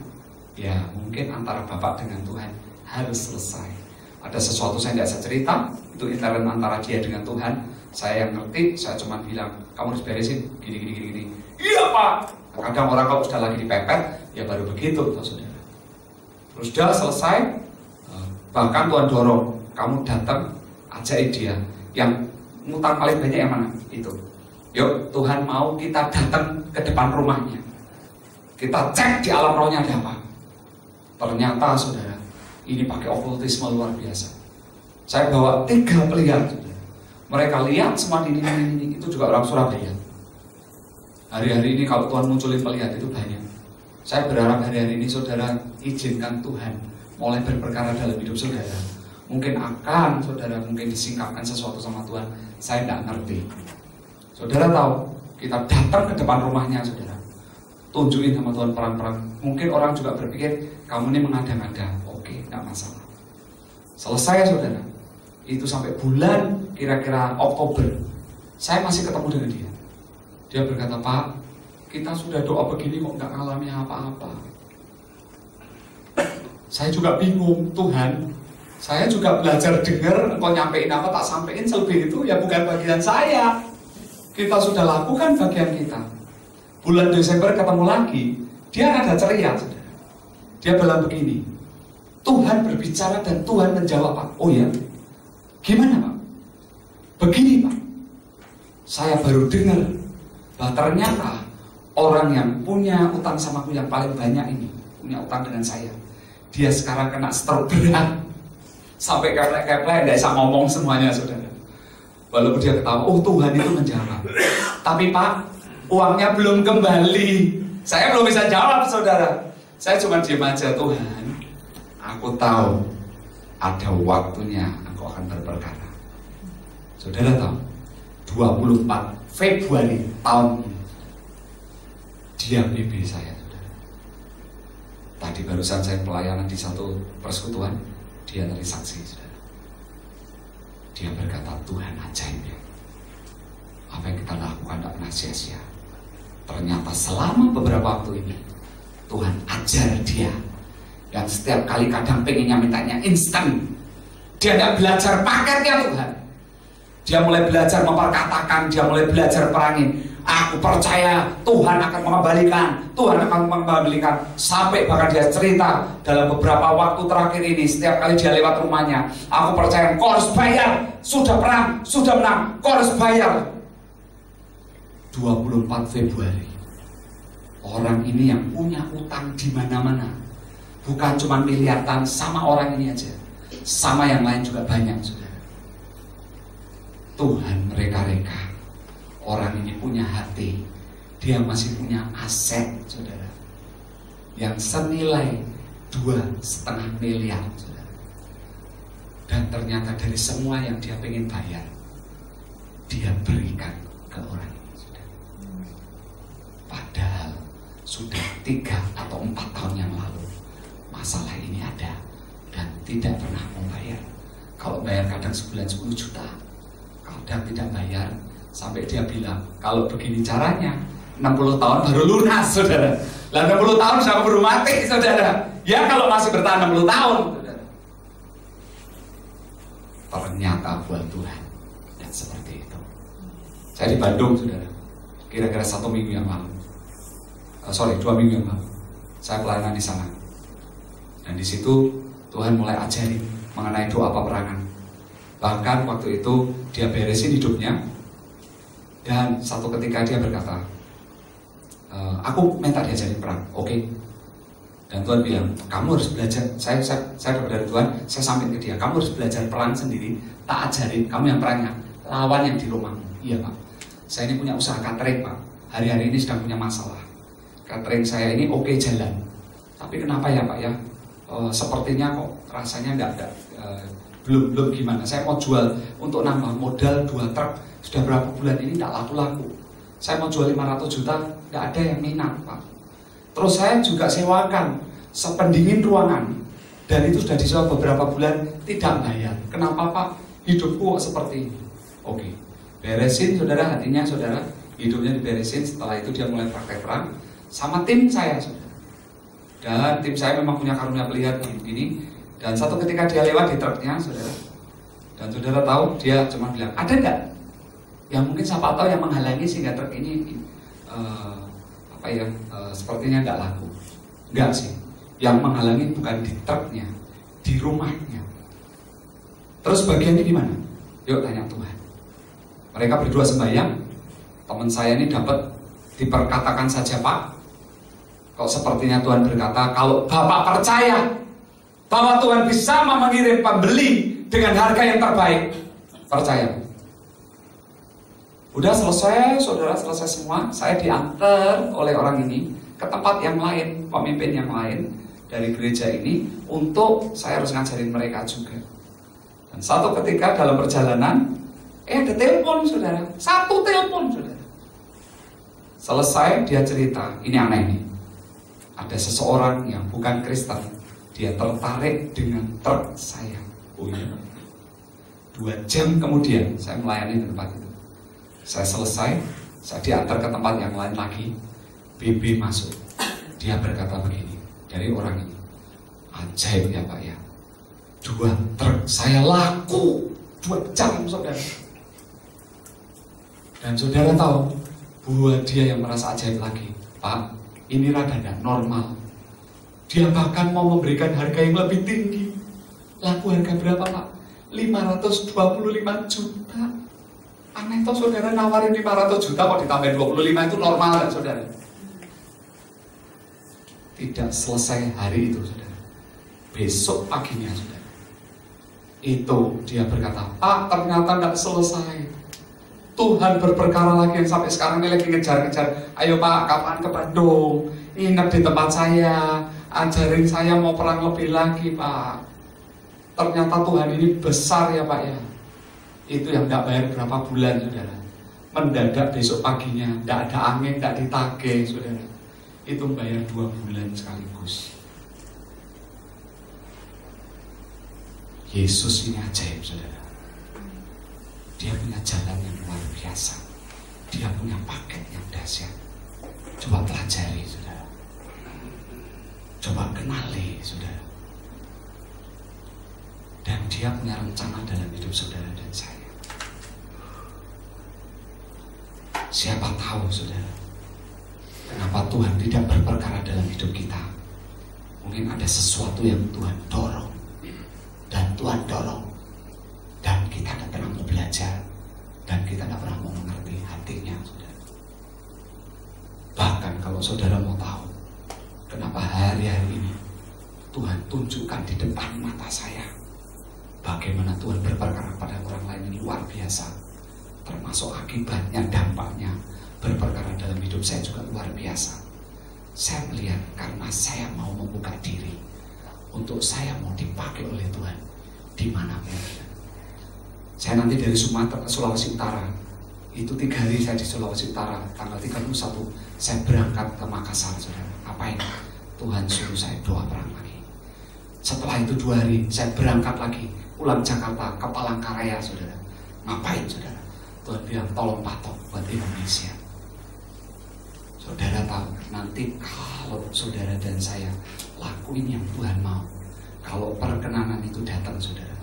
ya mungkin antara bapak dengan Tuhan harus selesai. Ada sesuatu saya tidak bisa cerita, itu intern antara dia dengan Tuhan. Saya yang ngerti, saya cuma bilang, kamu harus beresin, gini. Iya pak. Kadang orang kalau sudah lagi dipepet, ya baru begitu, toh saudara. Terus sudah selesai, bahkan Tuhan dorong, kamu datang, ajakin dia. Yang ngutang paling banyak yang mana? Itu. Yuk, Tuhan mau kita datang ke depan rumahnya. Kita cek di alam rohnya ada apa. Ternyata saudara, ini pakai okultisme luar biasa. Saya bawa 3 pelihat. Mereka lihat semua ini, itu juga orang Surabaya. Hari-hari ini kalau Tuhan munculin pelihat itu banyak. Saya berharap hari-hari ini saudara izinkan Tuhan mulai berperkara dalam hidup saudara. Mungkin akan saudara mungkin disingkapkan sesuatu sama Tuhan. Saya tidak ngerti. Saudara tahu, kita datang ke depan rumahnya saudara. Tunjukin sama Tuhan perang-perang. Mungkin orang juga berpikir kamu ini mengada-ngada. Oke, tidak masalah. Selesai saudara. Itu sampai bulan kira-kira Oktober. Saya masih ketemu dengan dia. Dia berkata, Pak, kita sudah doa begini kok nggak ngalami apa-apa. Saya juga bingung, Tuhan. Saya juga belajar dengar, engkau nyampein apa tak sampein, selebih itu ya bukan bagian saya. Kita sudah lakukan bagian kita. Bulan Desember ketemu lagi, dia ada ceria, saudara. Dia bilang begini, Tuhan berbicara dan Tuhan menjawab, Pak. Oh ya, gimana Pak? Begini Pak, saya baru dengar bahwa ternyata orang yang punya utang sama aku yang paling banyak ini, punya utang dengan saya, dia sekarang kena stroke berat. Sampai keplek-keplek, tidak bisa ngomong semuanya saudara. Walaupun dia ketawa, oh Tuhan itu menjawab. Tapi Pak, uangnya belum kembali. Saya belum bisa jawab saudara. Saya cuma diam aja, Tuhan, aku tahu ada waktunya aku akan berperkara. Saudara tahu, 24 Februari tahun ini dia BB saya saudara. Tadi barusan saya pelayanan di satu persekutuan, dia tadi saksi saudara. Dia berkata, Tuhan ajaib ya, apa yang kita lakukan tidak pernah sia-sia. Ternyata selama beberapa waktu ini Tuhan ajar dia, yang setiap kali kadang pengennya mintanya instan, dia tidak belajar paketnya Tuhan. Dia mulai belajar memperkatakan, dia mulai belajar perangin. Aku percaya Tuhan akan mengembalikan, Tuhan akan mengembalikan. Sampai bahkan dia cerita dalam beberapa waktu terakhir ini, setiap kali dia lewat rumahnya, aku percaya kau harus bayar, sudah perang, sudah menang, kau harus bayar. 24 Februari, orang ini yang punya utang di mana-mana, bukan cuma miliaran sama orang ini aja, sama yang lain juga banyak saudara. Tuhan mereka-reka, orang ini punya hati, dia masih punya aset saudara, yang senilai 2,5 miliar saudara. Dan ternyata dari semua yang dia pengen bayar, dia berikan ke orang ini saudara. Padahal sudah 3 atau 4 tahun yang lalu masalah ini ada, dan tidak pernah mau bayar. Kalau bayar kadang sebulan 10 juta, kadang tidak bayar, sampai dia bilang, kalau begini caranya 60 tahun baru lunas, saudara. Lah 60 tahun sudah keburu mati, saudara. Ya kalau masih bertahan 60 tahun, saudara. Ternyata buat Tuhan yang seperti itu. Saya di Bandung, saudara, kira-kira 1 minggu yang lalu, 2 minggu yang lalu, saya pelayanan di sana. Dan di situ Tuhan mulai ajarin mengenai doa peperangan. Bahkan waktu itu dia beresin hidupnya, dan satu ketika dia berkata, aku minta diajarin perang, oke. Dan Tuhan bilang, kamu harus belajar. Saya dapat dari Tuhan, saya sampaikan ke dia, kamu harus belajar perang sendiri, tak ajarin, kamu yang perangnya, lawan yang di rumahmu. Iya Pak, saya ini punya usaha catering Pak, hari-hari ini sedang punya masalah. Catering saya ini oke jalan, tapi kenapa ya Pak ya, sepertinya kok rasanya belum gimana. Saya mau jual untuk nambah modal 2 truk, sudah berapa bulan ini tidak laku-laku. Saya mau jual 500 juta, tidak ada yang minat Pak. Terus saya juga sewakan sependingin ruangan, dan itu sudah disewa beberapa bulan, tidak bayar. Kenapa Pak? Hidupku kok seperti ini. Oke, beresin saudara hatinya, saudara, hidupnya diberesin. Setelah itu dia mulai praktek perang sama tim saya, saudara. Dan tim saya memang punya karunia melihat begini. Dan satu ketika dia lewat di truknya, saudara, dan saudara tahu, dia cuma bilang, ada enggak yang mungkin siapa tahu yang menghalangi sehingga truk ini sepertinya enggak laku. Enggak sih, yang menghalangi bukan di truknya, di rumahnya. Terus bagiannya gimana? Yuk tanya Tuhan. Mereka berdua sembahyang, teman saya ini dapat diperkatakan saja Pak, kok sepertinya Tuhan berkata, kalau Bapak percaya bahwa Tuhan bisa mengirim pembeli dengan harga yang terbaik, percaya. Udah selesai, saudara, selesai semua. Saya diantar oleh orang ini ke tempat yang lain, pemimpin yang lain dari gereja ini, untuk saya harus ngajarin mereka juga. Dan satu ketika dalam perjalanan, ada telepon, saudara. Satu telepon, saudara. Selesai dia cerita, ini aneh nih. Ada seseorang yang bukan Kristen, dia tertarik dengan truk saya. Oh iya. 2 jam kemudian saya melayani di tempat itu. Saya selesai, saya diantar ke tempat yang lain lagi. BB masuk. Dia berkata begini, dari orang ini, ajaib ya Pak ya, 2 truk saya laku 2 jam, saudara. Dan saudara tahu, buat dia yang merasa ajaib lagi, Pak, ini rada tidak normal. Dia bahkan mau memberikan harga yang lebih tinggi. Laku harga berapa Pak? 525 juta. Aneh toh saudara, nawarin 500 juta kok ditambahin 25, itu normal kan saudara? Tidak selesai hari itu saudara, besok paginya saudara, itu dia berkata, Pak ternyata tidak selesai. Tuhan berperkara lagi yang sampai sekarang ini lagi ngejar-ngejar. Ayo Pak, kapan ke Bandung? Nginep di tempat saya, ajarin saya mau perang lebih lagi Pak. Ternyata Tuhan ini besar ya Pak ya. Itu yang tidak bayar berapa bulan saudara. Mendadak besok paginya, tidak ada angin, tidak ditagih saudara. Itu bayar 2 bulan sekaligus. Yesus ini ajaib saudara. Dia punya jalan yang luar biasa. Dia punya paket yang dahsyat. Coba pelajari saudara. Coba kenali saudara. Dan dia punya rencana dalam hidup saudara dan saya. Siapa tahu saudara, kenapa Tuhan tidak berperkara dalam hidup kita. Mungkin ada sesuatu yang Tuhan dorong, dan Tuhan dorong, dan kita tidak pernah mau belajar, dan kita tidak pernah mau mengerti hatinya saudara. Bahkan kalau saudara mau tahu kenapa hari-hari ini Tuhan tunjukkan di depan mata saya bagaimana Tuhan berperkara pada orang lain yang luar biasa, termasuk akibatnya, dampaknya berperkara dalam hidup saya juga luar biasa. Saya melihat karena saya mau membuka diri untuk saya mau dipakai oleh Tuhan dimanapun. Saya nanti dari Sumatera ke Sulawesi Utara, itu 3 hari saya di Sulawesi Utara. Tanggal 31 saya berangkat ke Makassar saudara. Apa ini? Tuhan suruh saya doa perang lagi. Setelah itu 2 hari saya berangkat lagi pulang Jakarta ke Palangkaraya, saudara. Ngapain, saudara? Tuhan bilang tolong patok buat Indonesia. Saudara tahu, nanti kalau saudara dan saya lakuin yang Tuhan mau, kalau perkenanan itu datang, saudara,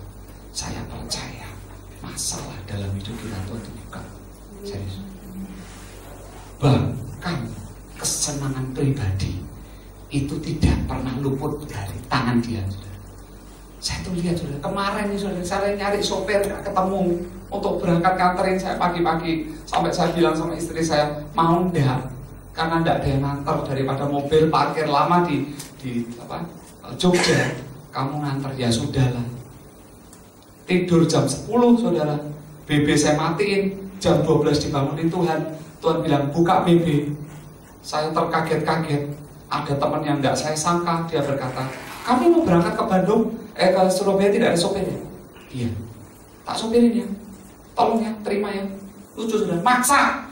saya percaya masalah dalam hidup kita Tuhan buka. Serius. Bahkan kesenangan pribadi itu tidak pernah luput dari tangan dia, saudara. Saya tuh lihat, saudara, kemarin nih, saudara, saya nyari sopir gak ketemu untuk berangkat nganterin saya pagi-pagi. Sampai saya bilang sama istri saya, mau enggak? Karena enggak ada yang nganter, daripada mobil parkir lama di Jogja, kamu nganter. Ya sudahlah. Tidur jam 10, saudara, BB saya matiin, jam 12 dibangunin Tuhan. Tuhan bilang buka BB. Saya terkaget-kaget. Ada teman yang tidak saya sangka, dia berkata, kamu mau berangkat ke Bandung, ke Surabaya tidak ada sopirnya? Iya. Tak sopirin ya, tolong ya, terima ya. Lucu, saudara, maksa.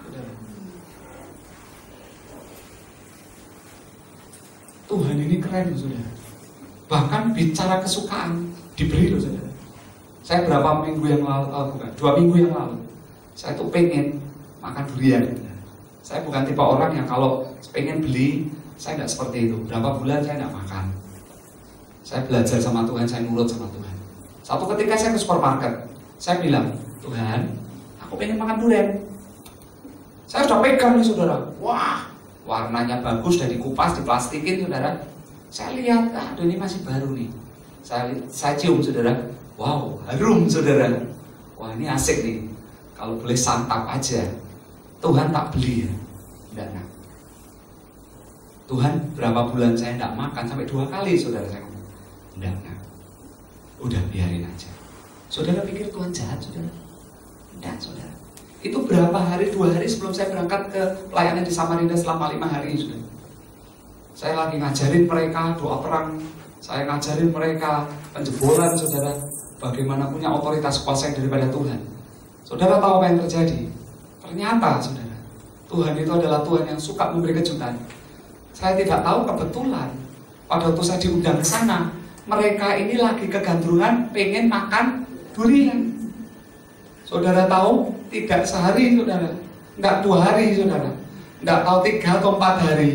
Tuhan ini keren, saudara. Bahkan bicara kesukaan diberi loh, saudara. Saya berapa minggu yang lalu, 2 minggu yang lalu, saya tuh pengen makan durian. Saya bukan tipe orang yang kalau pengen beli, saya tidak seperti itu. Berapa bulan saya tidak makan. Saya belajar sama Tuhan, saya nurut sama Tuhan. Satu ketika saya ke supermarket, saya bilang, Tuhan, aku pengen makan durian. Saya sudah pegang nih, saudara. Wah, warnanya bagus, dari kupas, diplastikin, saudara. Saya lihat, aduh ini masih baru nih. Saya cium, saudara. Wow, harum, saudara. Wah, ini asik nih. Kalau boleh santap aja. Tuhan tak beli ya. Enggak, nah. Tuhan, berapa bulan saya tidak makan, sampai 2 kali, saudara, saya ngomong. Enggak, nah. Udah biarin aja. Saudara pikir Tuhan jahat, saudara? Enggak, saudara. Itu berapa hari, 2 hari sebelum saya berangkat ke pelayanan di Samarinda selama 5 hari, saudara. Saya lagi ngajarin mereka doa perang. Saya ngajarin mereka penjebolan, saudara. Bagaimana punya otoritas kuasa yang daripada Tuhan. Saudara tahu apa yang terjadi? Ternyata, saudara, Tuhan itu adalah Tuhan yang suka memberi kejutan. Saya tidak tahu, kebetulan pada waktu saya diundang ke sana, mereka ini lagi kegandrungan pengen makan durian. Saudara tahu, tidak sehari, saudara, enggak 2 hari, saudara, enggak tahu 3 atau 4 hari,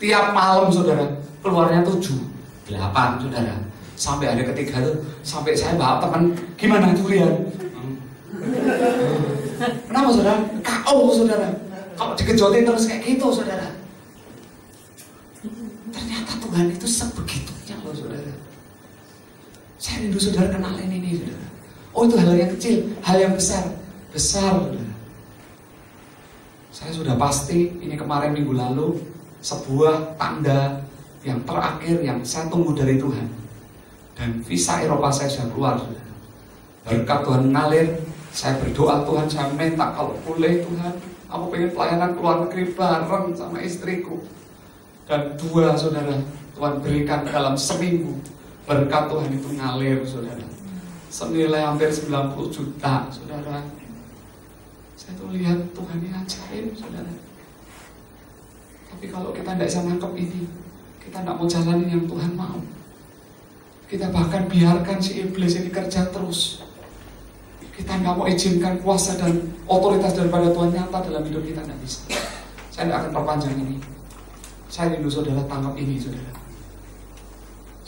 tiap malam, saudara, keluarnya 7, 8, saudara. Sampai ada ketiga tuh, sampai saya bawa teman, gimana durian? Kenapa, saudara? KO, saudara. Kalau dikejotin terus kayak gitu, saudara. Ternyata Tuhan itu sebegitunya loh, saudara. Saya rindu saudara kenalin ini, saudara. Oh, itu hal yang kecil, hal yang besar, saudara. Saya sudah pasti, ini kemarin minggu lalu, sebuah tanda yang terakhir yang saya tunggu dari Tuhan. Dan visa Eropa saya sudah keluar, saudara. Berkat Tuhan mengalir, saya berdoa Tuhan, saya minta kalau boleh Tuhan, aku pengen pelayanan keluar negeri bareng sama istriku. Dan 2, saudara, Tuhan berikan dalam seminggu. Berkat Tuhan itu ngalir, saudara. Senilai hampir 90 juta, saudara. Saya tuh lihat Tuhan ini ajaib, saudara. Tapi kalau kita tidak bisa nangkep ini, kita tidak mau jalanin yang Tuhan mau. Kita bahkan biarkan si iblis ini kerja terus. Kita nggak mau izinkan kuasa dan otoritas daripada Tuhan nyata dalam hidup kita, nggak bisa. Saya tidak akan perpanjang ini. Saya rindu saudara tangkap ini, saudara.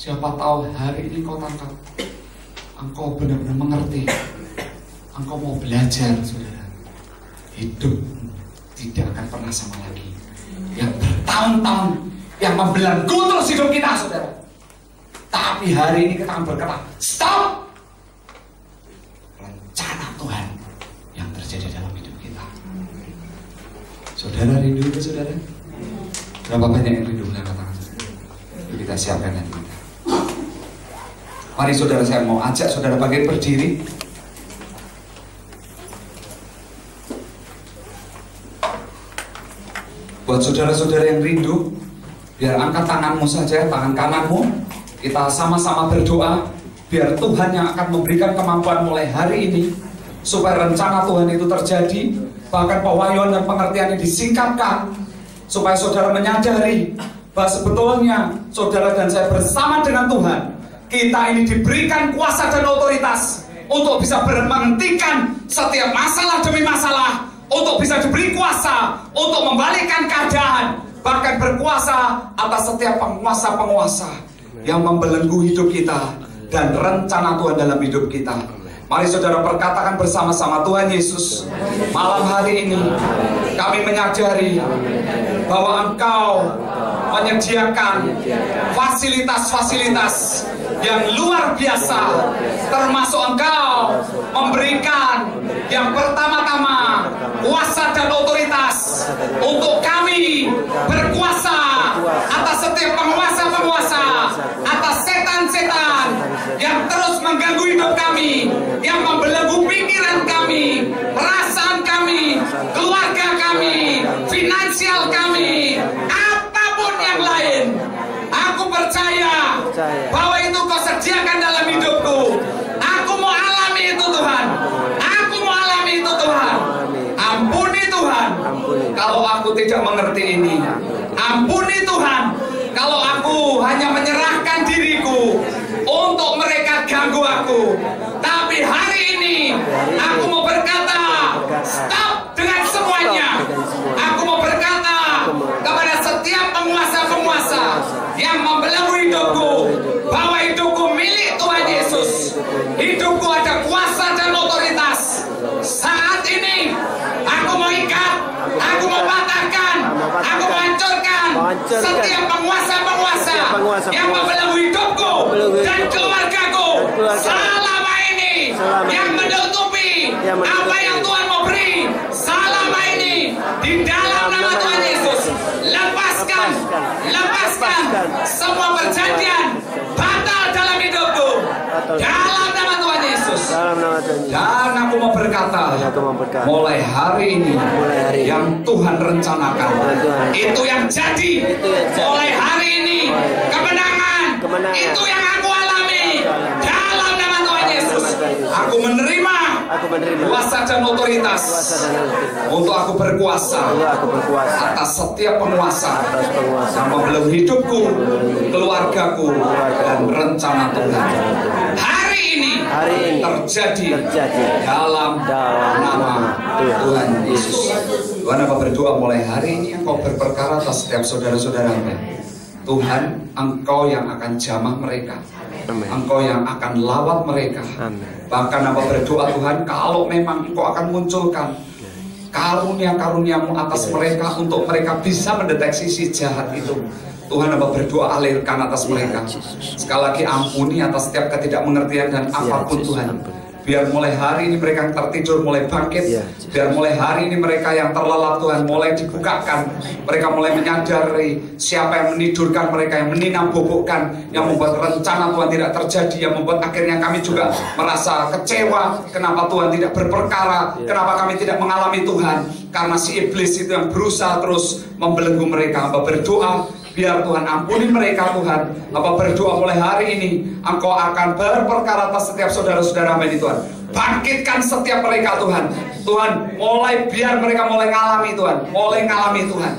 Siapa tahu hari ini kau tangkap, engkau benar-benar mengerti, engkau mau belajar, saudara. Hidup tidak akan pernah sama lagi. Yang bertahun-tahun, yang membelenggu terus hidup kita, saudara. Tapi hari ini kita akan berkata, stop! Rencana Tuhan yang terjadi dalam hidup kita. Saudara rindu itu, saudara? Berapa banyak yang rindu? Katakan, saudara. Kita siapkan hati kita. Mari saudara, saya mau ajak saudara bagian berdiri. Buat saudara-saudara yang rindu, biar angkat tanganmu saja, tangan kananmu. Kita sama-sama berdoa, biar Tuhan yang akan memberikan kemampuan mulai hari ini, supaya rencana Tuhan itu terjadi, bahkan pewahyuan dan pengertian ini disingkatkan, supaya saudara menyadari bahwa sebetulnya saudara dan saya bersama dengan Tuhan kita ini diberikan kuasa dan otoritas untuk bisa menghentikan setiap masalah demi masalah, untuk bisa diberi kuasa untuk membalikkan keadaan, bahkan berkuasa atas setiap penguasa-penguasa yang membelenggu hidup kita dan rencana Tuhan dalam hidup kita. Mari saudara perkatakan bersama-sama, Tuhan Yesus, malam hari ini kami menyadari bahwa Engkau menyediakan fasilitas-fasilitas yang luar biasa, termasuk Engkau memberikan yang pertama-tama kuasa dan otoritas untuk kami berkuasa atas setiap penguasa-penguasa, atas setan-setan yang terus mengganggu hidup kami, yang membelenggu pikiran kami, perasaan kami, keluarga kami, finansial kami, apapun yang lain. Aku percaya bahwa itu Kau sediakan dalam hidupku. Aku mau alami itu Tuhan. Aku mau alami itu Tuhan. Ampuni Tuhan kalau aku tidak mengerti ini. Ampuni Tuhan kalau aku hanya menyerahkan diriku untuk mereka ganggu aku. Tapi hari ini aku mau berkata, stop dengan semuanya. Aku mau berkata kepada setiap penguasa-penguasa yang membelenggu hidupku, bahwa hidupku milik Tuhan Yesus. Hidupku ada kuasa dan otoritas. Saat ini aku mau ikat, aku mau patahkan, aku mau hancurkan setiap penguasa-penguasa yang membelenggu hidupku dan keluargaku selama ini, yang menutupi apa yang Tuhan mau beri selama ini. Di dalam nama Tuhan Yesus, lepaskan semua perjanjian batal dalam hidupku dalam nama Tuhan Yesus. Dan aku mau berkata, mulai hari ini yang Tuhan rencanakan itu yang jadi. Mulai hari ini kemenangan itu yang aku alami dalam nama Tuhan Yesus. Aku menerima kuasa dan otoritas untuk aku berkuasa atas setiap penguasa yang membelenggu hidupku, keluargaku, dan rencana Tuhan. Hari ini terjadi dalam nama Tuhan Yesus. Tuhan, apa berdoa mulai hari ini Engkau berperkara atas setiap saudara-saudara-Mu. Tuhan, Engkau yang akan jamah mereka, Engkau yang akan lawat mereka. Bahkan apa berdoa Tuhan, kalau memang Engkau akan munculkan karunia-karuniamu atas mereka untuk mereka bisa mendeteksi si jahat itu. Tuhan, apa berdoa alirkan atas mereka. Sekali lagi ampuni atas setiap ketidakmengertian dan apapun Tuhan. Biar mulai hari ini mereka yang tertidur mulai bangkit. Biar mulai hari ini mereka yang terlelap Tuhan mulai dibukakan. Mereka mulai menyadari siapa yang menidurkan mereka, yang meninambobokkan, yang membuat rencana Tuhan tidak terjadi, yang membuat akhirnya kami juga merasa kecewa. Kenapa Tuhan tidak berperkara? Kenapa kami tidak mengalami Tuhan? Karena si iblis itu yang berusaha terus membelenggu mereka. Hamba berdoa, biar Tuhan ampuni mereka Tuhan. Apa berdoa mulai hari ini Engkau akan berperkara atas setiap saudara-saudara ini Tuhan. Bangkitkan setiap mereka Tuhan. Tuhan, biar mereka mulai ngalami Tuhan. Mulai ngalami Tuhan.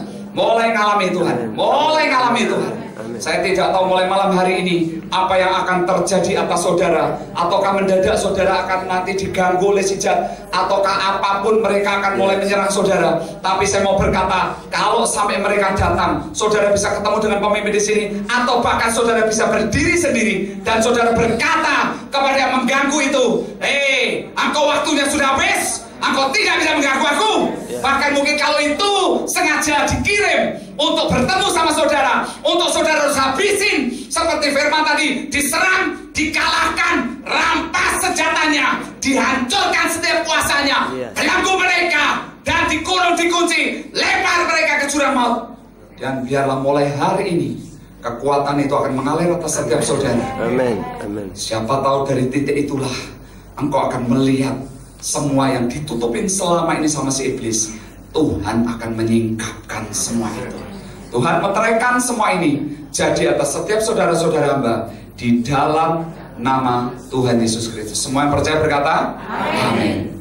Saya tidak tahu mulai malam hari ini apa yang akan terjadi atas saudara. Ataukah mendadak saudara akan nanti diganggu oleh si jahat, ataukah apapun mereka akan mulai menyerang saudara. Tapi saya mau berkata, kalau sampai mereka datang, saudara bisa ketemu dengan pemimpin di sini, atau bahkan saudara bisa berdiri sendiri dan saudara berkata kepada yang mengganggu itu, engkau waktunya sudah habis. Engkau tidak bisa mengganggu aku. Bahkan mungkin kalau itu sengaja dikirim untuk bertemu sama saudara, untuk saudara harus habisin. Seperti firman tadi, diserang, dikalahkan, rampas senjatanya, dihancurkan setiap kuasanya, ganggu mereka, dan dikurung, dikunci, lempar mereka ke jurang maut. Dan biarlah mulai hari ini kekuatan itu akan mengalir atas setiap saudara. Amin. Siapa tahu dari titik itulah engkau akan melihat semua yang ditutupin selama ini sama si iblis, Tuhan akan menyingkapkan semua itu. Tuhan meteraikan semua ini jadi atas setiap saudara-saudara hamba di dalam nama Tuhan Yesus Kristus. Semua yang percaya berkata, amin.